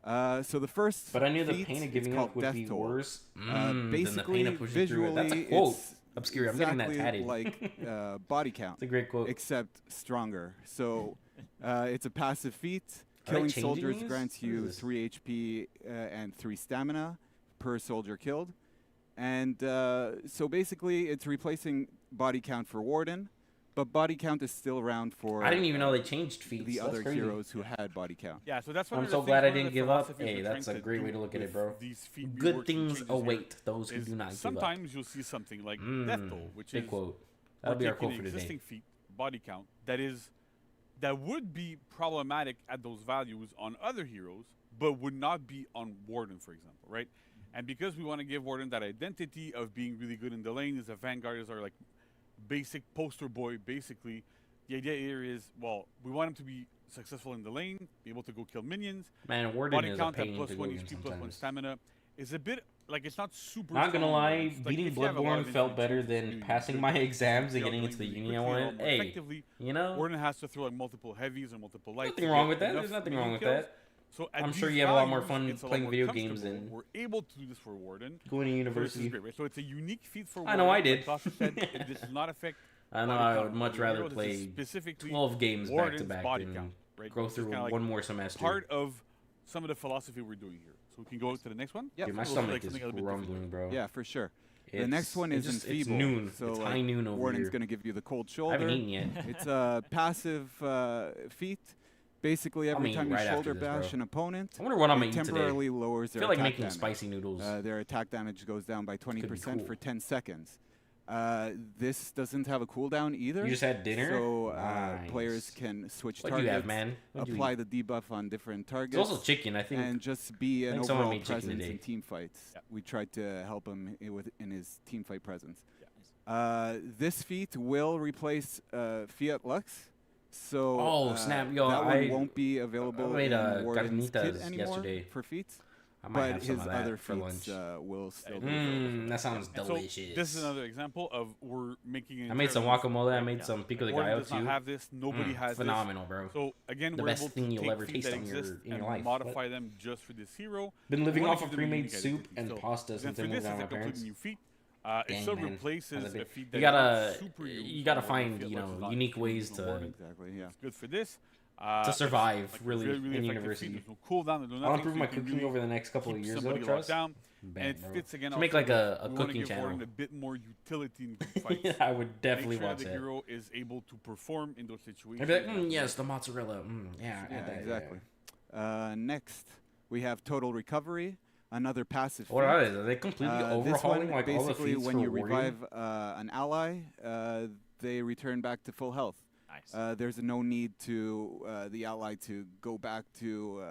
it. So the first But I knew the feat, pain of it's giving called up would Death be Toll. worse than the Basically, pain of pushing through it. That's a visually, quote. it's Obscure. I'm getting that exactly tatted. like body count, It's a great quote. except stronger. So it's a passive feat. Are they Killing changing soldiers these? grants What is you this? 3 HP and 3 stamina per soldier killed. And so basically, it's replacing body count for Warden, but body count is still around for I didn't even know they changed feats. the That's other crazy. heroes who had body count. Yeah, so that's one I'm of the so things, glad I one of didn't the give up. philosophies Hey, we're that's trying a great way to look at it, with bro. these feat Good rewards and things changes here await those who is do not give up. sometimes you'll see something like Death Toll, which Big is quote. we're That'll be our taking quote for an today. existing feat body count that would be problematic at those values on other heroes, but would not be on Warden, for example, right? And because we want to give Warden that identity of being really good in the lane, is a Vanguard is our like basic poster boy, basically. The idea here is, well, we want him to be successful in the lane, be able to go kill minions. Man, Warden Body is a count at pain plus to go 1 against HP, plus 1 sometimes. stamina is a bit like it's not super. Not gonna strong lie, wards. Like, beating if you have a lot Bloodborne of felt infantry, better it's than really passing good. my exams and You're getting going into the really uni I quickly and wanted. more Hey, effectively. you know, Warden has to throw like multiple heavies and multiple lights. nothing to wrong get with that. enough There's nothing minion wrong with kills. that. So at I'm these sure you have a lot more values, fun it's a lot playing more video games comfortable. than We're able to do this for Warden. going to So this university. is great, right? So it's a unique feat for I Warden. know I like did. Sasha said, it does not affect. I know body I count would of much the rather hero. This is play specifically 12 games back to Warden's back body than count, right? go Which is through kinda like one more semester. part of some of the philosophy we're doing here. So we can go to the next one. Yep. Dude, my We'll stomach select is something a little bit different. rumbling, bro. Yeah, for sure. The It's- next one it is just- enfeeble. It's noon. So it's like, high noon over Warden's here. going to give you the cold I shoulder. haven't eaten yet. It's a passive feat. Basically, I'm every eating time you right after shoulder this, bash bro. an opponent, I wonder what I'm it gonna eat today. temporarily lowers I their feel like attack making damage. spicy noodles. Their attack damage goes down by 20% for cool. 10 seconds. This doesn't have a cooldown either. You just had dinner? So Nice. players can switch What'd you targets, have, man? What'd you apply eat? the debuff on different targets. It's also chicken, I think. And just be I an think someone overall made chicken presence today. in team fights. Yeah. We tried to help him in his team fight presence. Yeah. This feat will replace Fiat Lux. So Oh, snap. Yo, that I one won't be available made, in Warden's kit carnitas anymore yesterday. for feats. I might But have some his of that other for feats lunch. will still be available. That sounds And so delicious. this is another example of we're making an I made some entire list, guacamole. I right? made some pico de Warden gallo does not too. have this. Nobody has Phenomenal, bro. this. So again, The we're best able thing to you'll take ever feats taste that on your- exist in your and life. modify them just for this hero. Been living We wanna off of give them a pre-made unique soup identity. and So, pasta again, since for I moved this with is my a completely parents. new feat. Dang, It still man. replaces That's a a big- feat you that gotta- is super used you gotta in find, Fiat you Lux know, is not unique used ways in to- Warden. Exactly, yeah. It's good for this. To It's survive, like really, really in effective university. feat. There's no cooldown. There's no I'll nothing, improve so my you can cooking really over the next couple of keep years, though, somebody locked trust. down. Bang, And it bro. fits again. Should make also like a we wanna cooking give Warden channel. a bit more utility in group fights. I would definitely Make sure watch the that. hero is able to perform in those situations. I'd be like, yes, the mozzarella. Yeah, Yeah, add that, exactly. Next, we have Total Recovery, another passive What feat. are they? Are they completely This overhauling one, like all the basically, feats when for you Warrior? revive an ally, they return back to full health. Nice. There's no need to the ally to go back to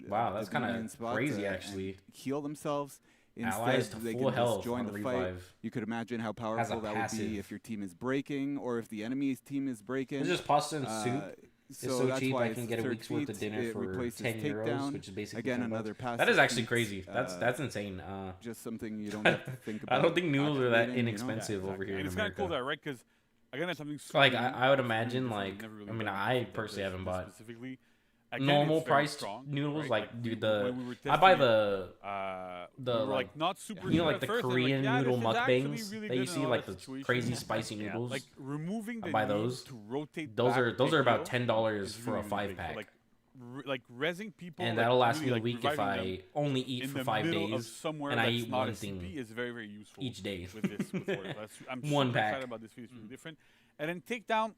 Wow, the that's kinda Dominion spot crazy, and actually. heal themselves. Allies Instead, to they full can health just join on the a fight. revive. You could imagine how powerful that would passive. be if your team is breaking or if the enemy's team is breaking. It's just pasta and soup. It's So so that's cheap, why I it's can the get a third week's worth of feat. dinner It for replaces 10 euros, takedown. which is basically Again, 10 bucks. another passive That is actually feat. crazy. That's insane. Just something you don't have to think I about. don't think noodles are that activating, you know? inexpensive over here And in it's kind of cool America. that, right? Because again, it's something super Like, new, I would super imagine, different, like, never really I mean, done I anything personally like haven't this bought specifically. Again, normal it's very priced strong, noodles, right? like, dude, when we were I buy testing the we were, like, not super you know, sure like at the first, and, Korean yeah, noodle this is actually mukbangs really that good you in see, all like that the situation. crazy spicy Yeah. noodles. Like removing the I buy need those. to rotate Those back are a about hero $10 is for really, a really big. 5-pack. So, like rezzing people, And like, that'll last really, me a like, week if reviving I them only eat in for the 5 middle of days somewhere and I that's eat not one a thing CP is very, very useful each day. with this. With Warden. I'm One super pack. excited about this feat. It's really different. And then takedown,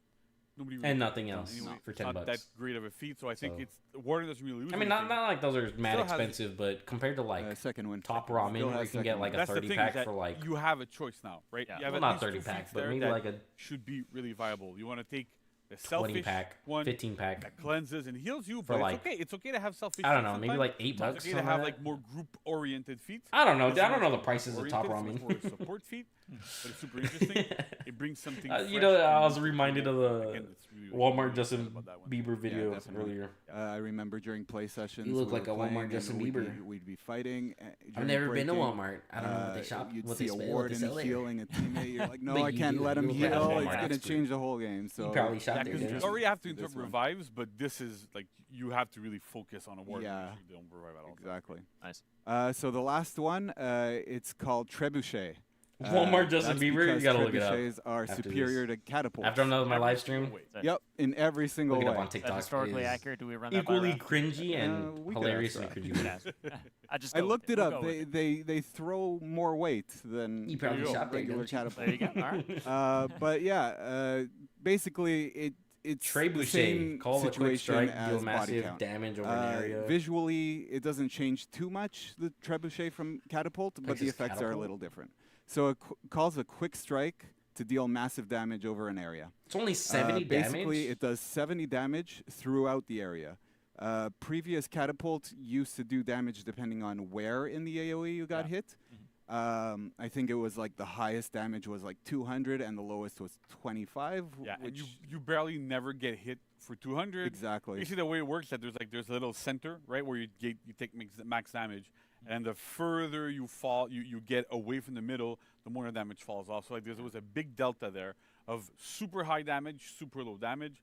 nobody really And does nothing takedown else anyway. for It's 10 not bucks. that great of a feat, so I think So- it's Warden doesn't really lose. I mean, not anything. like those are mad Still has- expensive, but compared to like second one. top Still ramen, where has you can get second like one. a That's the 30 thing, pack is that for like, you have a choice now, right? Yeah. You have well, at not least 30 two pack, feats but there maybe that like a should be really viable. You want to take the 20 selfish pack, one 15 pack. that cleanses and heals you, For but like- it's okay. It's okay to have selfish. I don't feats know, maybe sometimes. like $8 It's okay to something have like like more group-oriented feats. I don't know. This I don't one know is the not prices of top group-oriented, ramen. It's more a support feat, but it's super interesting. It brings something. You fresh know, and I was new to reminded of people. the Again, it's really, really Walmart excited Justin about that one. Bieber video definitely. earlier. I remember during play sessions. You look we like were a Walmart playing and Justin we'd Bieber. we'd be fighting. I've during never been to breaking, Walmart. I don't know what they shop, You'd what see they a spell, what they warden sell there. healing a teammate. You're like, no, But I you can't do. let him You look like a heal. Walmart It's gonna expert. change the whole game. So You probably shop Yeah, there. because Yeah. you already have to This interrupt one. revives, but this is like you have to really focus on a warden. Yeah. Make sure you don't revive at all. Exactly. Nice. So the last one, it's called trebuchet. Walmart Justin that's Bieber, you because gotta look it up trebuchets are after superior to catapults. After I'm done with my Every live single stream, way. Yep, in every single look it way. up on Is that TikTok. historically It is accurate? Do we run that equally by cringy and we could ask hilariously that. cringy. I just I go with looked it We'll up. go with They throw more weight than You probably go. shop there, regular don't you? catapults. There you go. All right. But yeah, basically it's the Trebuchet, same call it a quick situation strike, as deal body massive count. damage over an area. Visually, it doesn't change too much, the trebuchet from catapult, but Thanks, the it's effects are a catapult. little different. So it calls a quick strike to deal massive damage over an area. It's only 70 Basically, damage. it does 70 damage throughout the area. Previous catapult used to do damage depending on where in the AoE you got hit. I think it was like the highest damage was like 200 and the lowest was 25. Yeah, and which you barely never get hit for 200. exactly. Basically, the way it works that there's a little center right where you take max damage, and the further you fall, you get away from the middle, the more the damage falls off. So like there was a big delta there of super high damage, super low damage.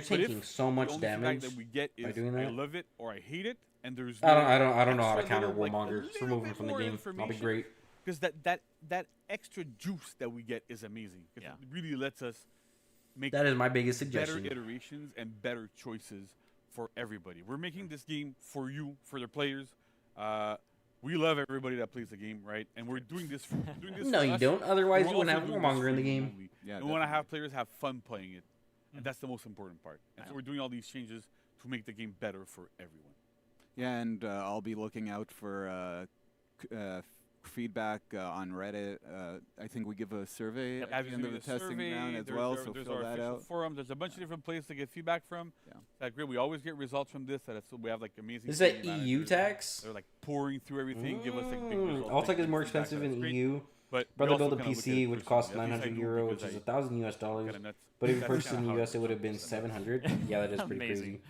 you're But if taking so much the only feedback damage that we get by is doing I that. love it or I hate it, and there's I don't know how to extra counter little, like, a Warmonger. Just little remove him bit from the more game. I'll be information, great. because that extra juice that we get is amazing. 'Cause Yeah. it really lets us make That is my biggest better suggestion. iterations and better choices for everybody. We're making this game for you, for the players. we love everybody that plays the game, right? And we're doing this. No, for you us. don't. Otherwise, We're you wouldn't also have doing this Warmonger for in the you game. only. Yeah, We want to have definitely. players have fun playing it, and that's the most important part. And so we're doing all these changes to make the game better for everyone. Yeah, and I'll be looking out for feedback on Reddit. I think we give a survey at the end of the testing round as well, so there's fill our that official out. forum. There's a bunch of different places to get feedback from. Yeah. That's great. We always get results from this. So we have like amazing. Is that community EU managers. tax? They're like pouring through everything, give us like big results. Alltech big is more feedback, expensive so that's in great. EU. But we Brother also built a kinda look at PC it which personally. cost At least I 900 do, euro, which because is I $1,000 US. kinda nuts. But if you That's purchased kinda in the how it US, it would have been works. 700. Yeah, that is pretty Amazing. crazy.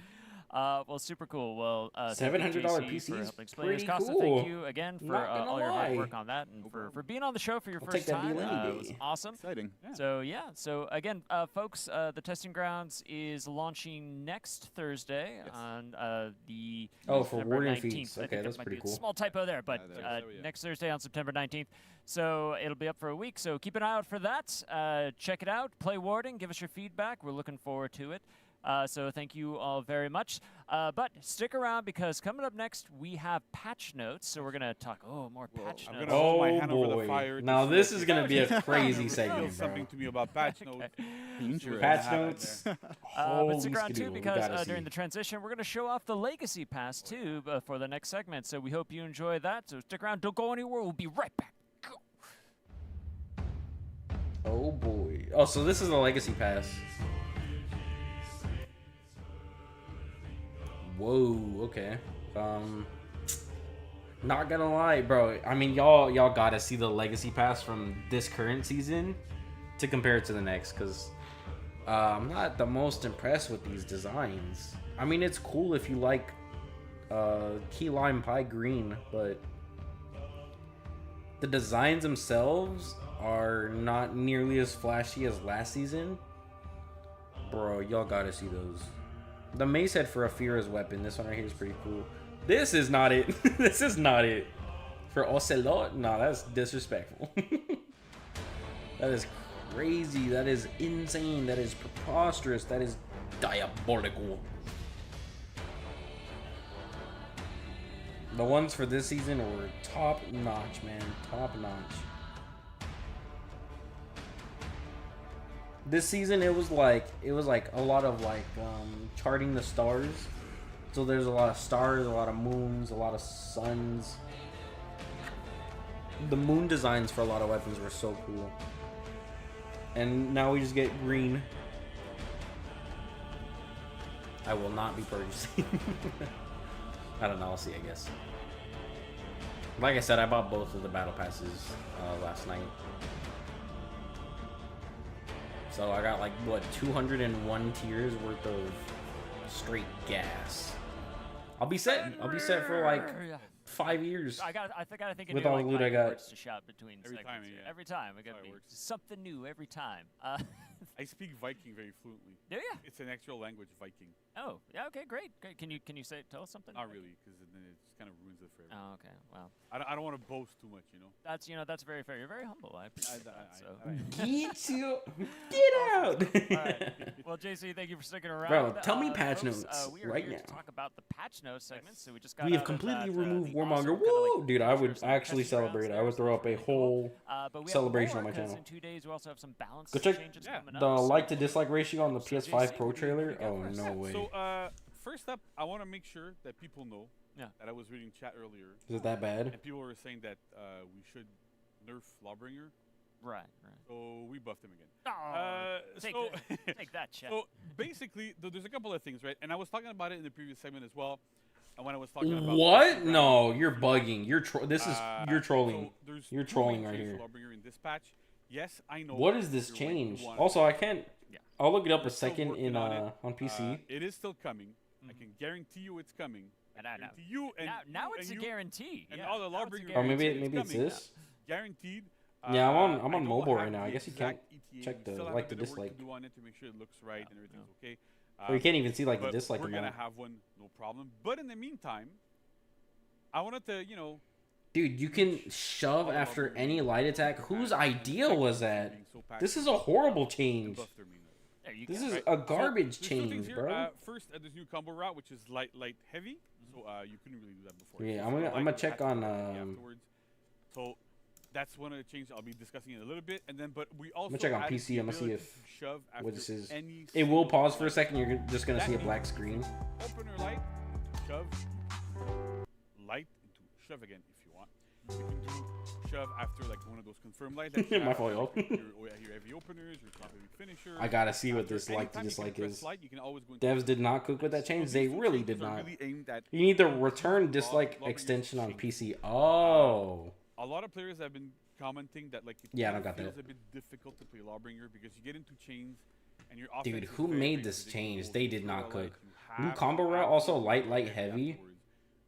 Well, super cool. Well, thank you, $700 JC, PC for is helping explain. pretty Costa, cool. thank you again for Not gonna all your hard lie. work on that and for being on the show for your I'll first take that time. deal any It was day. awesome. Exciting. So again, folks, the Testing Grounds is launching next Thursday on the Oh, for September Warden 19th. Feats. I Okay, think that's there might pretty be cool. a small typo there, but there next Thursday on September 19th. So it'll be up for a week. So keep an eye out for that. Check it out. Play Warden. Give us your feedback. We're looking forward to it. So thank you all very much. But stick around because coming up next we have patch notes. So we're gonna talk more patch I'm notes. gonna hold my Oh hand over the boy! fire to Now see this if is it gonna be a crazy reveals segment, something bro. to me about patch notes. Dangerous. Patch Have it notes. there. But stick around Holy too skidoo, we because gotta during see. the transition we're going to show off the Legacy Pass too for the next segment. So we hope you enjoy that. So stick around, don't go anywhere. We'll be right back. Go. Oh boy! Oh, so this is the Legacy Pass. Whoa. Okay. Not gonna lie, bro. I mean, y'all gotta see the Legacy Pass from this current season to compare it to the next, cause I'm not the most impressed with these designs. I mean, it's cool if you like key lime pie green, but the designs themselves are not nearly as flashy as last season. Bro, y'all gotta see those. The mace head for a Fira's weapon. This one right here is pretty cool. This is not it. This is not it. For Ocelot? No, that's disrespectful. That is crazy. That is insane. That is preposterous. That is diabolical. The ones for this season were top notch, man. Top notch. This season it was like a lot of like charting the stars. So there's a lot of stars, a lot of moons, a lot of suns. The moon designs for a lot of weapons were so cool. And now we just get green. I will not be purchasing. I don't know, I'll see, I guess. Like I said, I bought both of the battle passes last night. So I got like, what, 201 tiers worth of straight gas. I'll be set. I'll be set for like 5 years. I think With all the loot I got. to shop between Every segments time, here. yeah. Every time. We got That's how it works. something new every time. I speak Viking very fluently. Do ya? It's an actual language, Viking. Oh, yeah. Okay, great. Can you tell us something? Not really, because then it just kind of ruins it for everyone. Oh, okay. Well, I don't want to boast too much, you know. that's very fair. You're very humble. I appreciate that. So. Get out! All right. Well, JC, thank you for sticking around. Bro, tell me patch folks, notes we are right here now. to talk about the patch notes segment. So we just got We have out of completely that, removed the Warmonger. awesome kinda, Woo! like, Dude, I would features and actually testing grounds celebrate. I there, would so throw that's up a really cool. whole But we celebration have on my more, 'cause channel. in 2 days we also have some balance Go check changes Yeah. coming up. the so like to dislike ratio on the So, PS5 JC, Pro what do you trailer. got Oh, first? no way. So, first up, I want to make sure that people know that I was reading chat earlier. Is it that bad? And people were saying that we should nerf Lawbringer. Right. So we buffed him again. Oh, take, so, take that, Chet. So basically, there's a couple of things, right? And I was talking about it in the previous segment as well. And when I was talking about What? No, you're bugging. You're you're trolling. So there's You're two trolling main right traits here. for Lawbringer in this patch. Yes, I know. What is this you're right, you change? want- Also, I can't. Yeah. I'll look it up a We're still second working in on it. on PC. It is still coming. I can guarantee you it's coming. And I know. Guarantee you and Now you it's a and you guarantee. and yeah, all the now it's a Lawbringer Oh, maybe guarantee maybe it's coming. this. Guaranteed. Yeah, I'm on I don't mobile have right now. I the guess you can't exact ETA. check We the still have like a the bit of work dislike. to do on it to make sure it looks right and everything's okay. Or you can't even see like the but dislike we're amount. gonna have one, no problem. But in the meantime, I wanted to, Dude, you can shove all after Lawbringer any light attack. Whose and idea check was this that? being so This passive is a horrible and change. buff their main There you This go. is Right, a so garbage there's two things change, here. bro. First, there's new combo route, which is light, light, heavy. So you couldn't really do that before. Yeah, So I'm for gonna light, you had check to on do it afterwards. So that's one of the changes I'll be discussing in a little bit, and then but we also check on added PC. the I'm gonna see ability if to shove what this after is. any It will single pause for a light. second. You're just gonna That see a means black screen. Opener light, shove, light into shove again if you want. You can do shove after like one of those confirmed lights. that you My have, fault, y'all. like your heavy openers, your top heavy finisher. I gotta see what After this any like to time you can dislike press is. light, you can always go into Devs did not cook with that change. So They these two really changes did are not. really aimed at You need the return law- dislike lawbringers extension on change. PC. Oh. A lot of players have been commenting that like it Yeah, I kind don't of got feels that. a bit difficult to play Lawbringer because you get into chains and your offense Dude, is who very, made very this change? predictable. They You did throw not a light, cook. you New have combo to route, also absolutely light, go light, heavy. afterwards.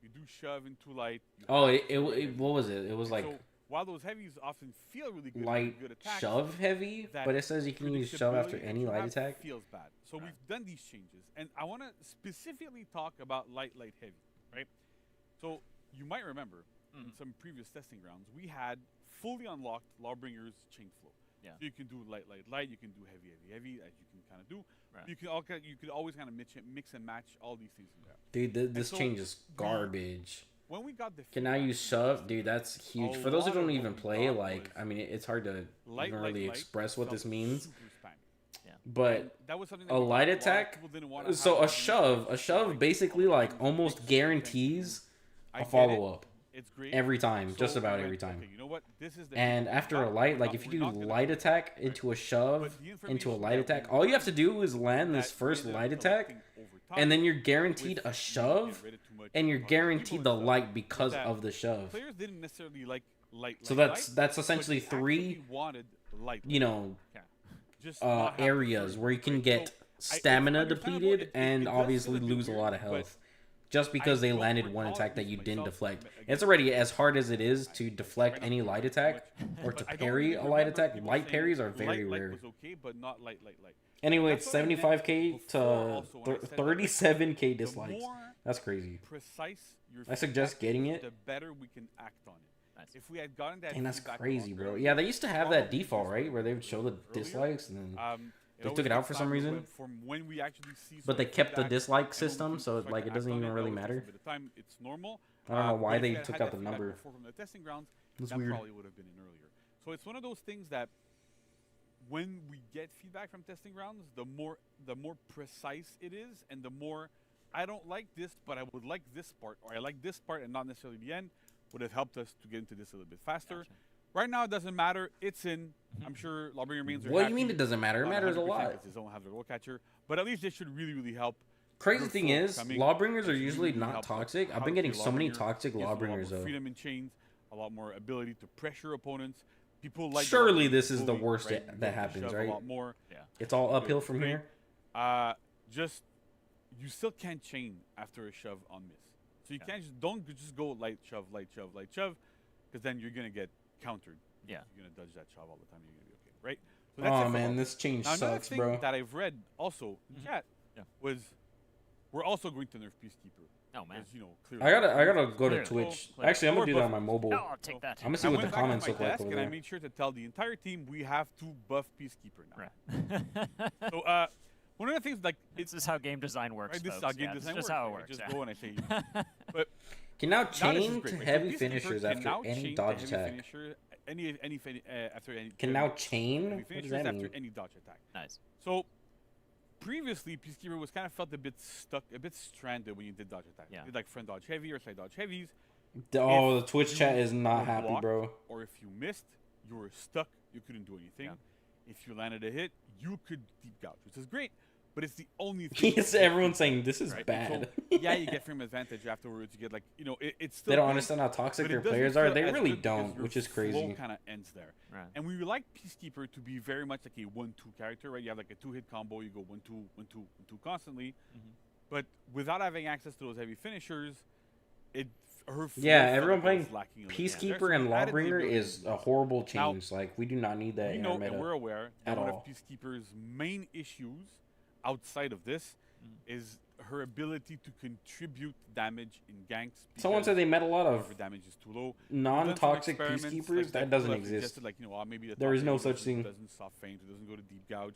You do shove into light. You Oh, have it to go heavy. what was it? It was like So while those heavies often feel really good, and light good attacks, shove heavy, that but it says you can use shove after predictability that any you light have attack. feels bad. So we've done these changes, and I want to specifically talk about light, light, heavy, right? So you might remember in some previous testing rounds, we had fully unlocked Lawbringer's chain flow. Yeah. So you can do light, light, light. You can do heavy, heavy, heavy, as you can kind of do. Right. You could always kind of mix and match all these things in there. Dude, this so change is garbage. When we got the Can now use shove? Dude, that's huge. A For those who lot don't of even what we play, got like, was I mean, it's hard to light, even light, really light express what felt this means. super spammy. But And that was something that a we light got. A lot of attack, people didn't wanna so have a it. shove basically like almost guarantees I a get it. follow up It's great. every time, So just we about went, every time. Okay, you know what? This is the And after a light, like if you do light attack into a shove into a light attack, all you have to do is land this first light attack, and then you're guaranteed a shove, and you're guaranteed the light because of the shove. Players didn't necessarily like light. So light, that's but essentially they three, actually wanted light. you know, Just not have to areas do it, where you can right? get So, it's stamina understandable. depleted It and does obviously feel a bit lose a weird, lot of but health. Just because they don't landed one recall attack that using you didn't myself, deflect. again, It's already as hard as it is to deflect any light attack or to But I don't parry really a light remember attack. people Light saying parries are very light rare. was okay, but not light, light, light. Anyway, That's it's what I meant 75k before to also when I said that, like, 37k the dislikes. more That's crazy. precise your I suggest feedback getting is, it. the better we can act on it. Nice. If we had gotten that, And that's feedback a crazy, lot bro. earlier, Yeah, they used to have that probably default, just right? Where they would show the earlier. dislikes and then they always took it out takes for time some to reason. went from when we actually see But they some kept the feedback dislike and when we system, can so start like to it doesn't act on even really always takes a matter. bit of time. It's normal. I don't know why but if they we had took had out that the feedback number. before from the testing grounds, It's that weird. probably would have been in earlier. So it's one of those things that when we get feedback from testing grounds, the more precise it is, and the more I don't like this, but I would like this part, or I like this part and not necessarily the end, would have helped us to get into this a little bit faster. Gotcha. Right now, it doesn't matter. It's in. I'm sure Lawbringer mains are What do you mean happy. it doesn't matter? It Not matters a 100% lot. 'cause They don't have their roll catcher, but at least it should really, really help. Crazy your thing flow is, coming. Lawbringers It are should usually really not help toxic. how I've been to getting play so many Lawbringer. toxic Gives you a lot more Lawbringers though. freedom in chains, a lot more ability to pressure opponents. People like. the Surely Lawbringer this is the bully, worst right? that You get to happens, shove right? A lot more. Yeah. It's all Good, uphill from great. here. Just you still can't chain after a shove on miss. So you Yeah. can't just go light shove, because then you're gonna get countered. Yeah. You're gonna dodge that shove all the time. You're gonna be okay, right? So that's it Oh for man, Lawbringer. this change Now, another sucks, thing bro. that I've read also in chat Yeah. was we're also going to nerf Peacekeeper. Oh man. As, you know, clearly. I gotta go to Clearly. Twitch. Clearly. Actually, I'm gonna do that on my Or mobile. Oh, I'll take that. I'm gonna see I what went the back at comments my look like desk over and I there. made sure to tell the entire team we have to buff Peacekeeper now. Right. So one of the things like This is how game design works. right, this is folks. how game Yeah, design this is works. just how it right? works. Just yeah. go and I say, but Can now now this is chain great, to right? So heavy Peacekeeper finishers can after now any chain to dodge heavy attack. finisher, after any Can now chain? heavy What does finishers that after mean? any dodge attack. Nice. So previously, Peacekeeper was kind of felt a bit stuck, a bit stranded when you did dodge attack. Yeah. You did like front dodge heavy or side dodge heavies. Oh, If the Twitch you chat is not were happy, blocked, bro. Or if you missed, you were stuck. You couldn't do anything. Yeah. If you landed a hit, you could deep gouge, which is great. But it's the only thing. Yes, everyone's saying this is right? bad. So, yeah, you get frame advantage afterwards. You get like, it's still. They don't good, understand how toxic but their it doesn't players are. feel They as really good because don't, your which is flow crazy. kind of ends there. Right. And we like Peacekeeper to be very much like a 1-2 character, right? You have like a 2-hit combo. You go 1-2, 1-2, 1-2 constantly. But without having access to those heavy finishers, her flow Yeah, felt everyone like it playing was lacking a little bit there. Peacekeeper So and we added the Lawbringer ability is to do a that. horrible Now, change. Like we do not need that We in know our meta. and we're aware that at one all. of Peacekeeper's main issues outside of this is her ability to contribute damage in ganks. Someone because said they met a lot however of damage is too low. non-toxic Experiments, peacekeepers. like, that people doesn't have exist. suggested, like, maybe the There top is no lane such doesn't- thing. Doesn't soft feint, it doesn't go to deep gouge.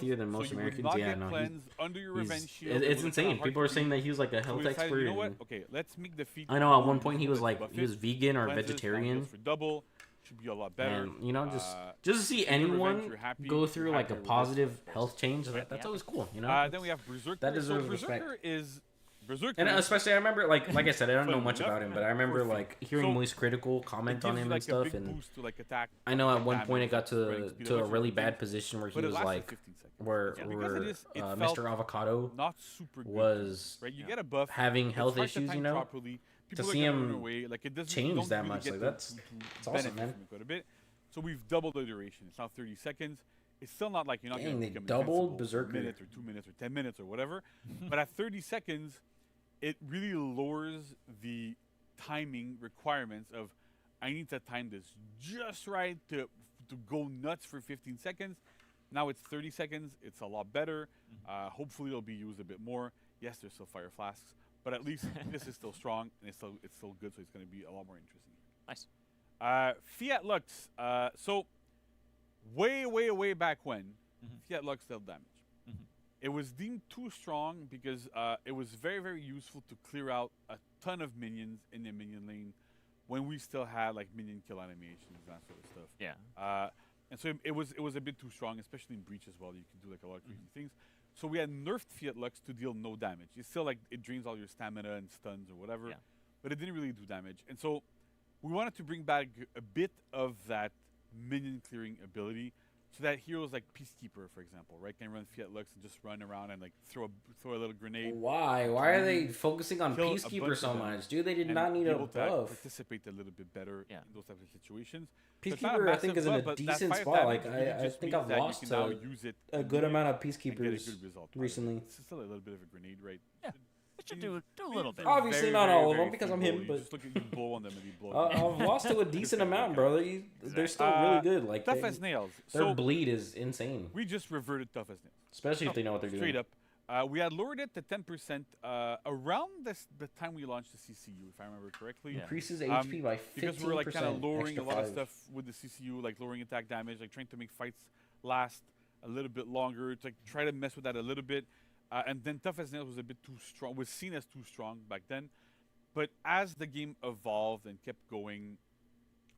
healthier than most so you would Americans. not Yeah, get no, cleansed under your revenge he's, shield. it's insane. People are saying that he was like a So health we decided, expert. you know what? and- Okay, let's make the feat. I know at one more point he was useful. like Let's he was buff it. vegan or Cleanses, now vegetarian. heals for double. Should be a lot better. And you know, Uh, just to see super revenge, anyone you're happy, go you're through like a happy with this. positive health change, that's Yeah. always cool. You know, Then we have Berserker. that deserves so respect. Berserker is Berserker. And especially, I remember, like I said, I don't know Fun much enough about him, but I remember for like free. hearing So, Moist Critical comment on gives him you, and a stuff, big and boost to, attack. I know at one point it damage, got spreading speed, to a bunch of really different bad things, position where he but it was lasted like, 15 seconds. where So because it is, it felt Mr. Avocado not super good, was right? You get a buff, having it's health hard to issues, time you know. properly. People see are gonna run him away. Like it doesn't change you don't that really much, get like, to that's awesome, benefit man. from it quite a bit. So we've doubled the duration. It's now 30 seconds. It's still not like you're not Dang, going they to become doubled invincible for Berserker. a minute or 2 minutes or 10 minutes or whatever. But at 30 seconds, it really lowers the timing requirements of I need to time this just right to go nuts for 15 seconds. Now it's 30 seconds. It's a lot better. Hopefully it'll be used a bit more. Yes, there's still fire flasks, but at least this is still strong and it's still good, so it's going to be a lot more interesting. Nice. Fiat Lux. So way back when, Fiat Lux dealt damage. It was deemed too strong because it was very useful to clear out a ton of minions in the minion lane when we still had like minion kill animations and that sort of stuff. Yeah. And so it was a bit too strong, especially in Breach as well. You can do like a lot of crazy things. So we had nerfed Fiat Lux to deal no damage. It's still like it drains all your stamina and stuns or whatever, but it didn't really do damage. And so we wanted to bring back a bit of that minion clearing ability, so that heroes like Peacekeeper, for example, right, can run Fiat Lux and just run around and like throw a little grenade. Why? Why are they focusing on Kill a Peacekeeper bunch so of them much? Dude, they did and not need be a able to buff. participate a little bit better in those types of situations. So it's not Peacekeeper, I think, massive is in buff, a but that decent fire spot. Like, damage really I just think means I've that you lost can now to use it a good amount of and get a Peacekeepers good result out of it. recently. It's still a little bit of a grenade, right? Yeah. It should do a little bit. Obviously not all of them, because I'm him, You but just look at you blow on them and you blow. I've lost to a decent amount, bro. They're still really good. Like, Tough as nails. their So bleed is insane, we just reverted tough as nails. especially if they know what they're doing. Straight up. We had lowered it to 10% around the time we launched the CCU, if I remember correctly. Increases HP by 15%. Because we were like kind of lowering a extra lot of 5. stuff with the CCU, like lowering attack damage, like trying to make fights last a little bit longer, to like try to mess with that a little bit. And then Tough as Nails was a bit too strong, was seen as too strong back then. But as the game evolved and kept going,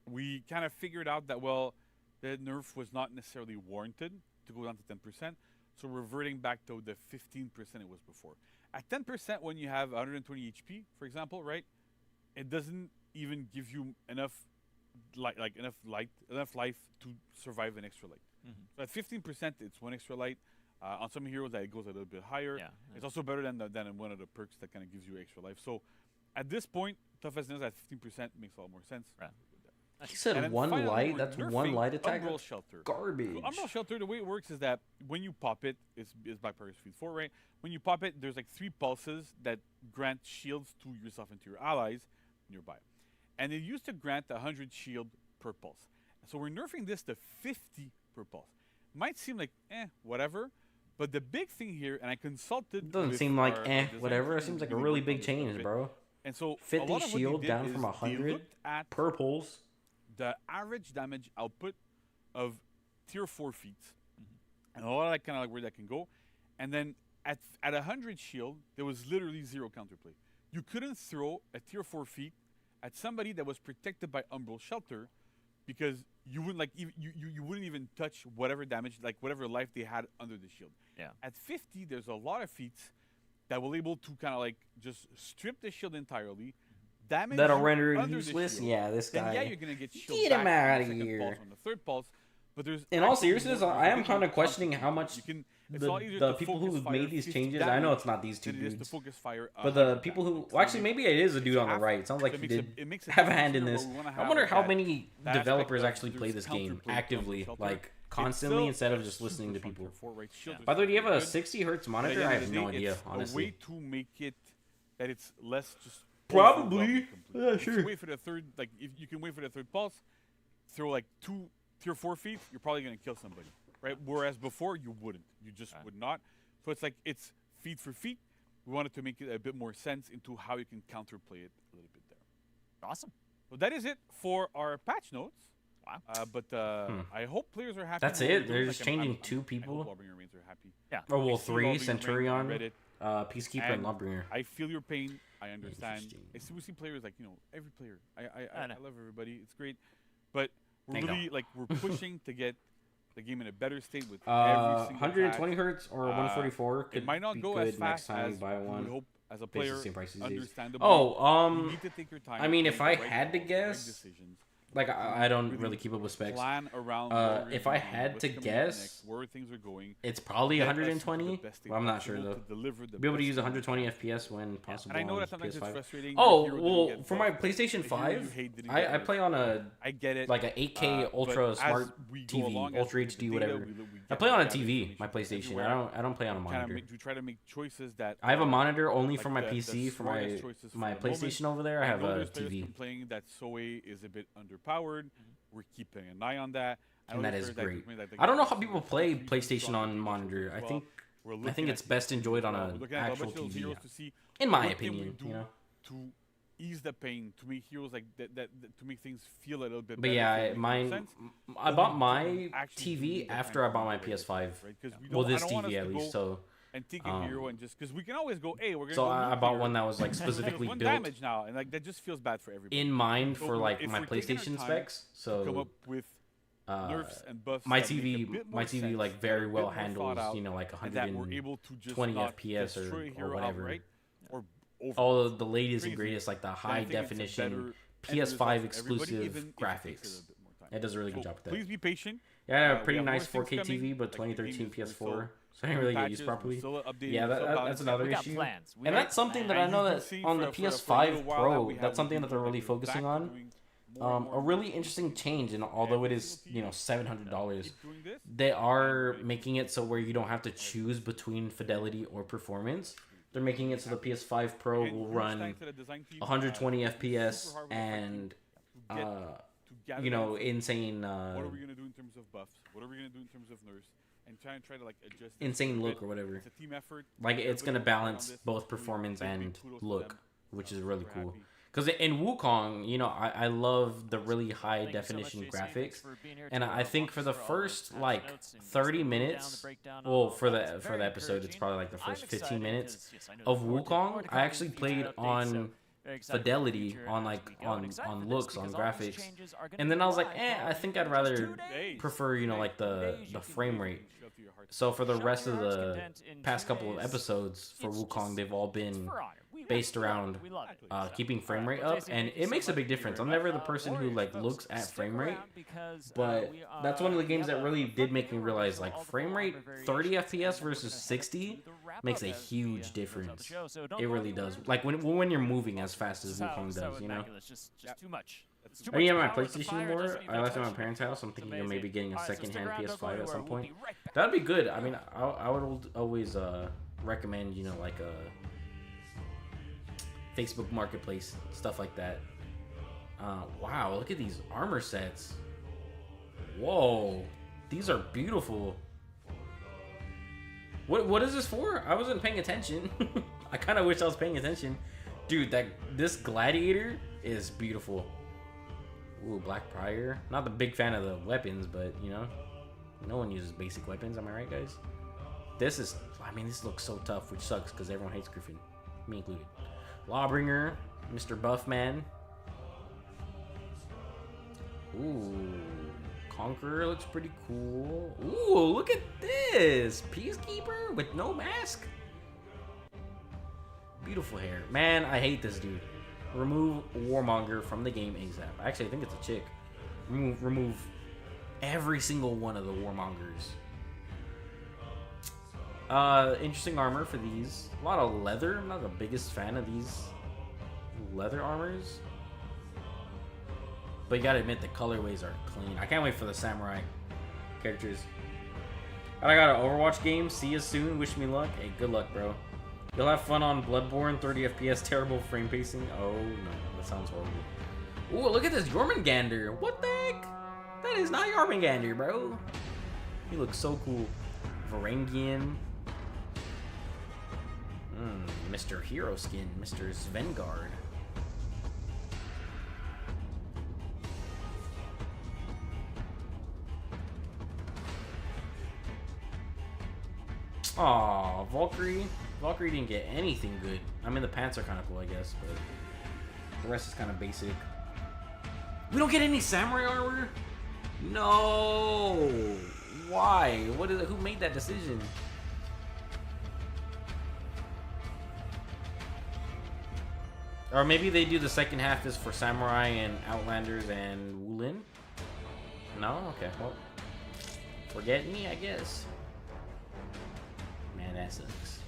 we kind of figured out that, well, the nerf was not necessarily warranted to go down to 10%. So reverting back to the 15% it was before. At 10%, when you have 120 HP, for example, right, it doesn't even give you enough enough life to survive an extra light. So at 15%, it's one extra light. On some heroes, that it goes a little bit higher. It's also better than one of the perks that kind of gives you extra life. So at this point, Tough as Nails at 15% makes a lot more sense. Right. He said one finally, light. we're That's one nerfing light attack. Umbral Shelter. Garbage. So Umbral Shelter, the way it works is that when you pop it, it's Black Pirates Speed 4, right? When you pop it, there's like 3 pulses that grant shields to yourself and to your allies nearby. And it used to grant 100 shield per pulse. So we're nerfing this to 50 per pulse. Might seem like, whatever. But the big thing here, and I consulted. Doesn't seem like whatever. It seems like a really big change, bro. And so 50 shield down from 100 per pulse. The average damage output of tier 4 feats, and a lot of that kind of like where that can go. And then at 100 shield, there was literally 0 counterplay. You couldn't throw a tier 4 feat at somebody that was protected by Umbral Shelter, because you wouldn't like you wouldn't even touch whatever damage, like whatever life they had under the shield. At 50, there's a lot of feats that will able to kind of like just strip the shield entirely. That'll render it useless. Yeah, this guy. Then, you're gonna get shield Get him back out on of the second here. pulse, on the third pulse. But there's in all actually seriousness, more I am individual kind of questioning how much it's a lot easier the to people focus who've fire made these 50 changes. I know damage it's not these two than it is to dudes, focus fire but the 100 people damage. who So actually maybe it is a dude on the half- right. It sounds like so he it makes did it have a half hand in easier, this. but we wanna I have wonder how that- many that aspect developers of actually play there's this game counterplay to actively, Umbral like Shelter. constantly, It's instead of still just listening to super people. strong tier 4, right? Shield is By the way, do you very have a good. 60 hertz But at monitor? the I end have of no the day, idea, it's a way honestly. to make it that it's less just Probably. overwhelming completely. Yeah, If you sure. wait for the third, like if you can wait for the third pulse, throw like 2 tier 4 feet, you're probably gonna kill somebody, right? Whereas before you wouldn't, you just would not. So it's like it's feet for feet. We wanted to make it a bit more sense into how you can counterplay it a little bit there. Awesome. So that is it for our patch notes. Wow. But I hope players are happy. That's with what it? we're They're doing. just Like, I'm- changing I'm- 2 I people? hope Lawbringer Reigns are happy. Yeah. Oh, well, I see 3, Lawbringer Reigns, I Centurion, read it, Peacekeeper, and Lawbringer. I feel your pain. I understand. Interesting. I see we see players like, every player. I know. love everybody. It's great. But we're I know. really like we're pushing to get the game in a better state with every single 120 patch. hertz or 144 could It might not be go good as next fast time as you buy we one. would hope as a Basically player, the same price these days. understandably, Oh, you need to take your time. I mean, to if make I the right had to calls, guess, right decisions. like I don't really keep up with specs. Plan around what you're If gonna I do, had what's to coming up guess, next, where things are going. it's probably Get us to the 120. best state Well, I'm not sure possible though. to deliver the Be able to best use game 120 you FPS when possible. And I know on that sometimes it's PS5. frustrating. Oh, your hero well, didn't get for my buffed, PlayStation the hero you 5, hate didn't I get nerfed. play on a I get it. like a 8K but ultra as smart we go TV, along, as ultra we get the HD, data, whatever. we I get play on a gather TV, my information from PlayStation. everywhere. I don't play on a monitor. We try to make choices that I have a are, monitor only like, for my the PC. For my smartest choices for my the moment. PlayStation over there, I have know a there's players TV, complaining that Zoe is a bit underpowered. We're keeping an eye on that. I know and that there's is players great. complain that they I don't know get how people some play issues with PlayStation strong on conditions monitor. as I well. think We're I looking think at it's best enjoyed on we're an looking at a actual bunch of those TV, heroes to see in my what can we opinion. do You know. to ease the pain, to make heroes like that to make things feel a little bit But better. yeah, feel like mine. sense. I But bought we my actually do TV need that after time I bought my to PS5. right? 'Cause we Well, don't- I this don't want TV us at to least. go So and take a hero and just because we can always go, hey, we're gonna So go I nuke bought here. one that was like And specifically one built damage now, and like that just feels bad for everybody. in mind So for like if my we're taking our PlayStation time specs. to come So up with nerfs and buffs my that make a TV, bit my more TV sense, like that are very a bit well more thought handles, out, you know, like and that we're able to just 120 not FPS destroy a or hero whatever. outright, or over All of the latest and crazy, greatest, like the then I high think it's a definition better end PS5 result for everybody, exclusive even if it takes a graphics. little bit more time. It does a really good So job with that. Please be patient. Yeah, I had a we pretty have more nice things 4K coming, TV, but like the game 2013 is- we're PS4, still so I didn't really get patches, used we're properly. still updating Yeah, the sub that's another We got issue. plans. We And got that's something that I plans. know you that can see on the for a PS5 little while that Pro, we have that's something been that they're doing, really like, we're focusing back to on. doing more and A more really and interesting change, and although it is, you know, $700, keep doing this. they are making it so where you don't have to choose between fidelity or performance. They're making it so the PS5 Pro And will huge run thanks to the design team, 120 it's super FPS hard with the fight and team to get- to gather you know, that insane what are we gonna do in terms of buffs? What are we gonna do in terms of nerfs? And try to like adjust. this insane a look bit. or whatever. It's a team effort. Like it's Everybody gonna worked hard on balance this. both Really performance big and kudos to look, them. which is Super really cool. happy. Because in Wukong, you know, I love the really high Thank you so much, definition JC. Thanks graphics, for being here and to I think walk for us the through all those first patch like notes and give us 30 the minutes, the breakdown on well, all for that. the It's for very the episode, it's encouraging. probably like the I'm first 15 excited minutes because, yes, I know of there's more to- more Wukong. to I come actually in the future played updates, so on very excited for the fidelity, future on as like we go, and excited for on this looks, on because all these graphics, changes are gonna and be then I was like, live I for think I'd just rather 2 days. prefer, you know, like the frame rate. So for the Show rest your of heart's the content in past 2 couple of days. episodes for It's Wukong, just- they've all it's been for honor. We based love it. around We love it. keeping frame All right, rate well, up, Jason, and thank you it so makes a much big for your difference. I'm time. never the person who Warriors, like folks, looks at stick frame rate, around because, but we, that's one of the we games have that a really fun did make me giveaway, realize so like all the frame full rate armor 30 variations, FPS and we're versus gonna head 60 to the wrap makes up a as we, huge close out the difference. show. So don't It go really anywhere. does. Like when you're moving as fast as Wukong does, you know. Immaculate. It's just too much. It's too I didn't have much my power. The PlayStation fire anymore. doesn't even I left it at my touch parents' you. house. I'm It's thinking of amazing. maybe getting a All right, so stick secondhand around, don't go PS5 at anywhere. some We'll point. be right back. That'd be good. I mean, I would always recommend, you know, like a Facebook Marketplace, stuff like that. Wow, look at these armor sets. Whoa, these are beautiful. What is this for? I wasn't paying attention. I kind of wish I was paying attention. Dude, this gladiator is beautiful. Ooh, Black Prior. Not the big fan of the weapons, but you know, no one uses basic weapons. Am I right, guys? This is, I mean, this looks so tough, which sucks because everyone hates Griffin, me included. Lawbringer, Mr. Buffman. Ooh, Conqueror looks pretty cool. Ooh, look at this. Peacekeeper with no mask. Beautiful hair. Man, I hate this dude. Remove Warmonger from the game ASAP. Actually, I think it's a chick. Remove every single one of the Warmongers. Interesting armor for these. A lot of leather. I'm not the biggest fan of these leather armors. But you gotta admit the colorways are clean. I can't wait for the samurai characters. And I got an Overwatch game. See you soon. Wish me luck. Hey, good luck, bro. You'll have fun on Bloodborne. 30 FPS, terrible frame pacing. Oh no, that sounds horrible. Ooh, look at this Jormungandr. What the heck? That is not Jormungandr, bro. He looks so cool. Varangian. Mr. Hero Skin. Mr. Svengard. Aw, Valkyrie. Valkyrie didn't get anything good. I mean, the pants are kind of cool, I guess, but the rest is kind of basic. We don't get any samurai armor? No. Why? What is it? Who made that decision? Or maybe they do the second half is for Samurai and Outlanders and Wulin? No? Okay, well. Forget me, I guess. Man, that sucks.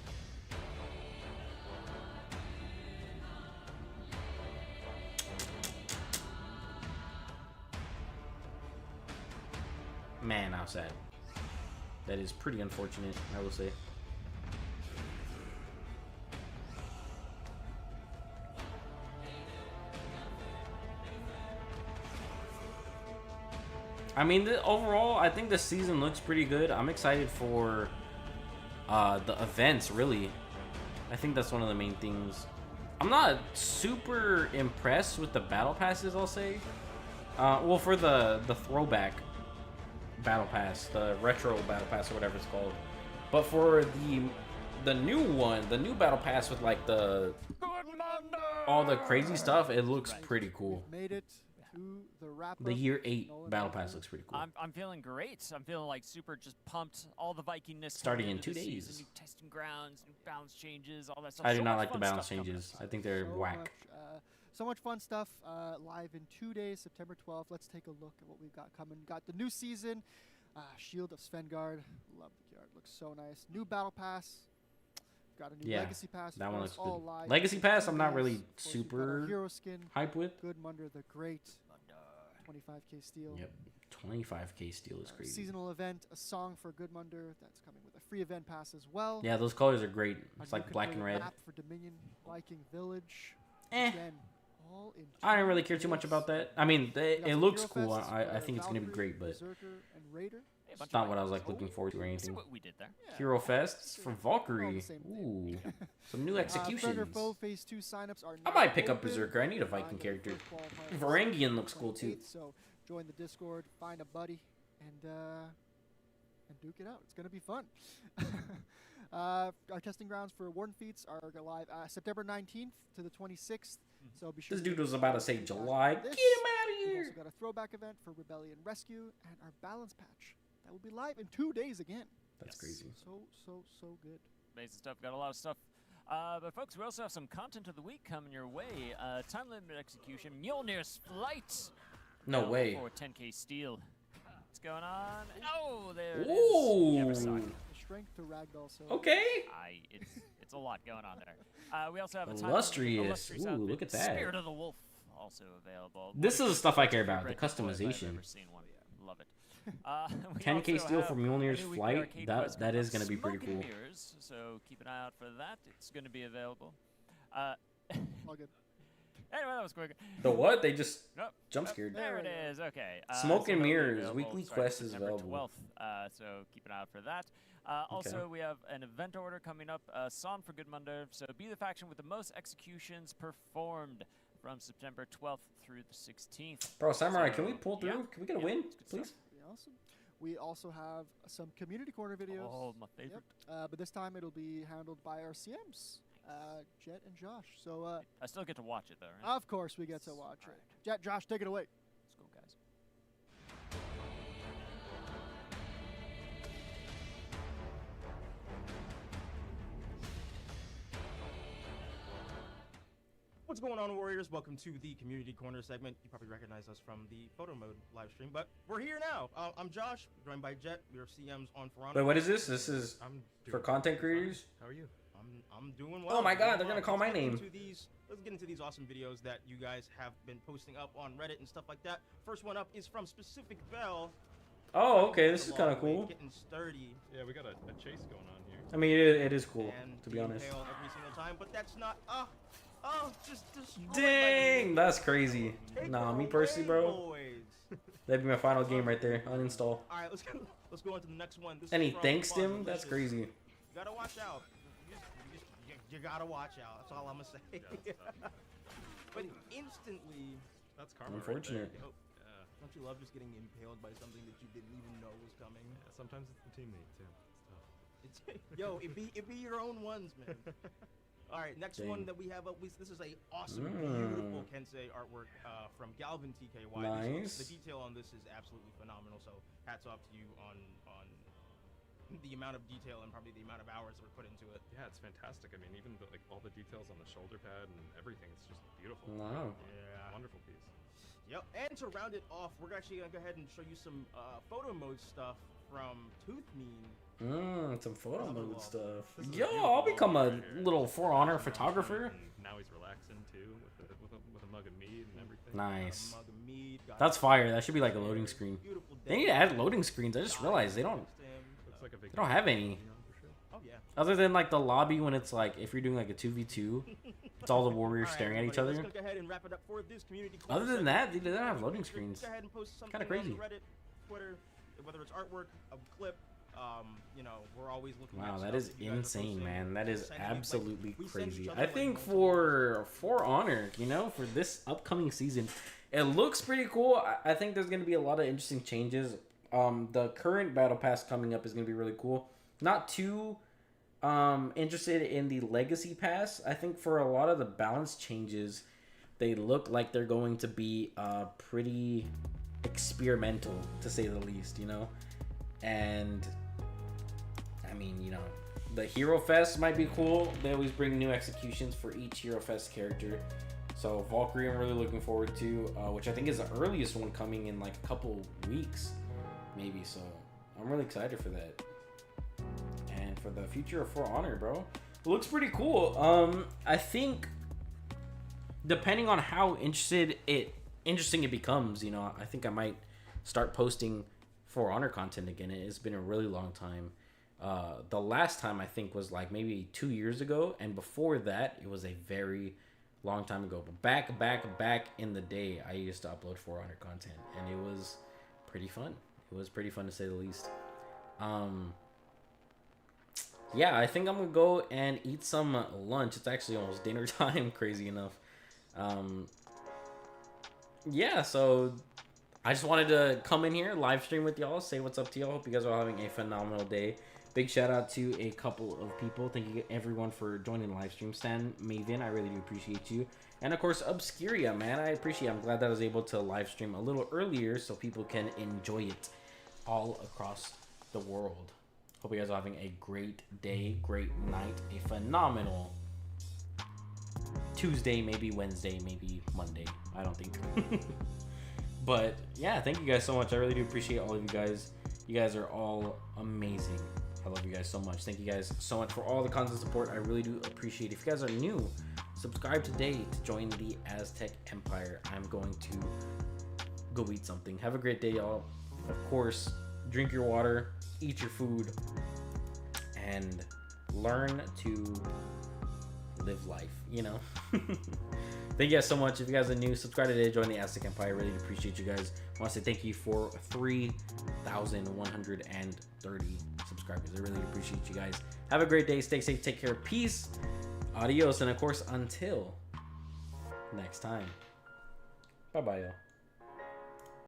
Man, how sad. That is pretty unfortunate, I will say. I mean, overall, I think the season looks pretty good. I'm excited for the events, really. I think that's one of the main things. I'm not super impressed with the battle passes, I'll say. Well, for the throwback battle pass, the retro battle pass, or whatever it's called. But for the new one, the new battle pass with like all the crazy stuff, it looks pretty cool. Made it to the wrap. The year 8 battle pass looks pretty cool. I'm feeling great. I'm feeling like super just pumped. All the Vikingness Starting coming in 2 into the days. season, new testing grounds, new balance changes, all that stuff. I do So not much like the fun balance stuff coming changes. up. I think they're whack. So much fun stuff live in 2 days, September 12th. Let's take a look at what we've got coming. Got the new season, Shield of Svengard. Love the art. Looks so nice. New battle pass. Got a new Yeah, legacy pass. that one looks all good. live Legacy in pass, 2 I'm not days. really Of course, we've got our super hero skin. hype with. Good Munder the Great. 25k steel. Yep, 25k steel is crazy. Seasonal event, a song for Goodmunder. That's coming with a free event pass as well. Yeah, those colors are great. It's A new like black and converted red. map for Dominion Viking Village. Eh. Again, all in I didn't really 2 care too much days. about that. I mean, We got it some looks Hero cool. Fests I for think it's gonna be Valkyrie, great, but Berserker, and Raider. Hey, a bunch it's of not what I was Vikings. like looking forward to or See anything. what we did there. Yeah. Hero Fests for We're all Valkyrie. the same Ooh, thing. some new Friend or executions. Foe Phase 2 signups are I now might pick up open. Berserker. I need a Find Viking your character. first qualifier Varangian looks cool too. 28th, so join the Discord, find a buddy, and duke it out. It's gonna be fun. Our testing grounds for Warden Feats are live September 19th to the 26th. So be sure. This to dude get was your about to guys' say feedback July. on Get him this. out of We've here. also got a throwback event for Rebellion Rescue and our balance patch that will be live in 2 days again. That's crazy. So good. Amazing stuff. Got a lot of stuff. But folks, we also have some content of the week coming your way. Time limit execution, Mjolnir's Flight. No Available way. For 10k steel. What's going on? Oh, there it is. Ooh. Never saw it. The strength to ragdoll. So Okay. It's a lot going on there. We also have a time Illustrious. illustrious Ooh, outfit, look at that. Spirit of the Wolf also available. This One is of the stuff I care my about, the favorite toys I've customization. ever seen one. Love it. We 10k also steel have for a Mjolnir's new weekly Flight. arcade That quest that coming is up, gonna be pretty Smoke and cool. Mirrors, so keep an eye out for that. It's going to be available. all good. Anyway, that was quick. The what? They just Nope. jump Nope. scared. There it is. Okay. Smoke so and that'll be Mirrors, available weekly starting quest is September available. 12th, so keep an eye out for that. Also, we have an event order coming up, Song for Goodmunder. So be the faction with the most executions performed from September 12th through the 16th. Bro, Samurai, So, can we pull through? yeah, Can we get a yeah, win, it's good please? stuff. Pretty awesome. We also have some community corner videos. Oh, my favorite. Yep. But this time it'll be handled by our CMs, Jet and Josh. So I still get to watch it, though, right? of course we get to watch it. Jet, Josh, take it away. Let's go, guys. What's going on, Warriors? Welcome to the Community Corner segment. You probably recognize us from the photo mode live stream, but we're here now. I'm Josh, joined by Jet. We are CMs on Toronto. Wait, what is this? This is I'm for content creators? How are you? I'm doing well. Oh my I'm doing God, they're well. gonna call my Let's get name. into let's get into these awesome videos that you guys have been posting up on Reddit and stuff like that. First one up is from Specific Bell. Oh, okay, this is kind of cool. Getting sturdy. Yeah, we got a chase going on here. I mean, it is cool, And to be honest. impale every single time, but that's not. Just destroyed by the Dang, that's crazy. Take Nah, her me personally, away, bro. boys. That'd be my final game right there. Uninstall. All right, let's go on to the next one. This And is he from thanks Fun him? That's Delicious. crazy. You gotta watch out. You gotta watch out. That's all I'm gonna say. But instantly, That's karma. Unfortunate. Right there. oh, Yeah. don't you love just getting impaled by something that you didn't even know was coming? Yeah, sometimes it's the teammate too. It's tough. It's yo, it be your own ones, man. All right, next Dang. one that we have up. This is a awesome, Mm. beautiful Kensei artwork from Galvin TKY. Nice. The detail on this is absolutely phenomenal. So hats off to you on the amount of detail and probably the amount of hours that were put into it. Yeah, Yeah, it's fantastic. I mean, even like all the details on the shoulder pad and everything, it's just beautiful. Wow. Yeah. Wonderful piece. Yep. And to round it off, we're actually gonna go ahead and show you some photo mode stuff from Tooth Mean. Some photo Another mode wall. stuff. This is a Yo, beautiful I'll become wall a right here. little For Honor And photographer. now he's relaxing too with a mug of mead and everything. Nice. Mug of mead, got That's fire. That should be like a loading screen. beautiful They day. need to add loading screens. I just realized they don't. Looks like a They don't have any. for sure. Oh yeah. Other than like the lobby when it's like if you're doing like a 2v2, it's all the warriors Alright, staring at each everybody, other. Let's go ahead and wrap it up for this community corner Other than segment. that, they don't have loading Just screens. Go ahead and post something Kinda on crazy. Reddit, Twitter, whether it's artwork, a clip. You know, we're always looking. Wow, at that stuff is that you guys are insane, posting. man. That is Send me, like, absolutely we send each crazy. other, I like, think multiple- for Honor, you know, for this upcoming season, it looks pretty cool. I think there's gonna be a lot of interesting changes. The current battle pass coming up is gonna be really cool. Not too interested in the legacy pass. I think for a lot of the balance changes, they look like they're going to be pretty experimental, to say the least, you know. And I mean, you know, the Hero Fest might be cool. They always bring new executions for each Hero Fest character. So Valkyrie, I'm really looking forward to, which I think is the earliest one coming in like a couple weeks, maybe. So I'm really excited for that. And for the future of For Honor, bro, it looks pretty cool. I think depending on how interesting it becomes, you know, I think I might start posting For Honor content again. It's been a really long time. The last time I think was like maybe 2 years ago, and before that it was a very long time ago. But back in the day, I used to upload For Honor content, and it was pretty fun. It was pretty fun to say the least. Yeah, I think I'm gonna go and eat some lunch. It's actually almost dinner time, crazy enough. Yeah, so I just wanted to come in here, live stream with y'all, say what's up to y'all. Hope you guys are all having a phenomenal day. Big shout out to a couple of people. Thank you everyone for joining the live stream. Stan Maven, I really do appreciate you. And of course, Obscuria, man, I appreciate it. I'm glad that I was able to live stream a little earlier so people can enjoy it all across the world. Hope you guys are having a great day, great night, a phenomenal Tuesday, maybe Wednesday, maybe Monday. I don't think. But yeah, thank you guys so much. I really do appreciate all of you guys. You guys are all amazing. I love you guys so much. Thank you guys so much for all the constant support. I really do appreciate it. If you guys are new, subscribe today to join the Aztec Empire. I'm going to go eat something. Have a great day, y'all. Of course, drink your water, eat your food, and learn to live life, you know. Thank you guys so much. If you guys are new, subscribe today, join the Aztec Empire. I really do appreciate you guys. I want to say thank you for 3,130 subscribers. I really appreciate you guys. Have a great day. Stay safe. Take care. Peace. Adios. And of course, until next time. Bye-bye, y'all.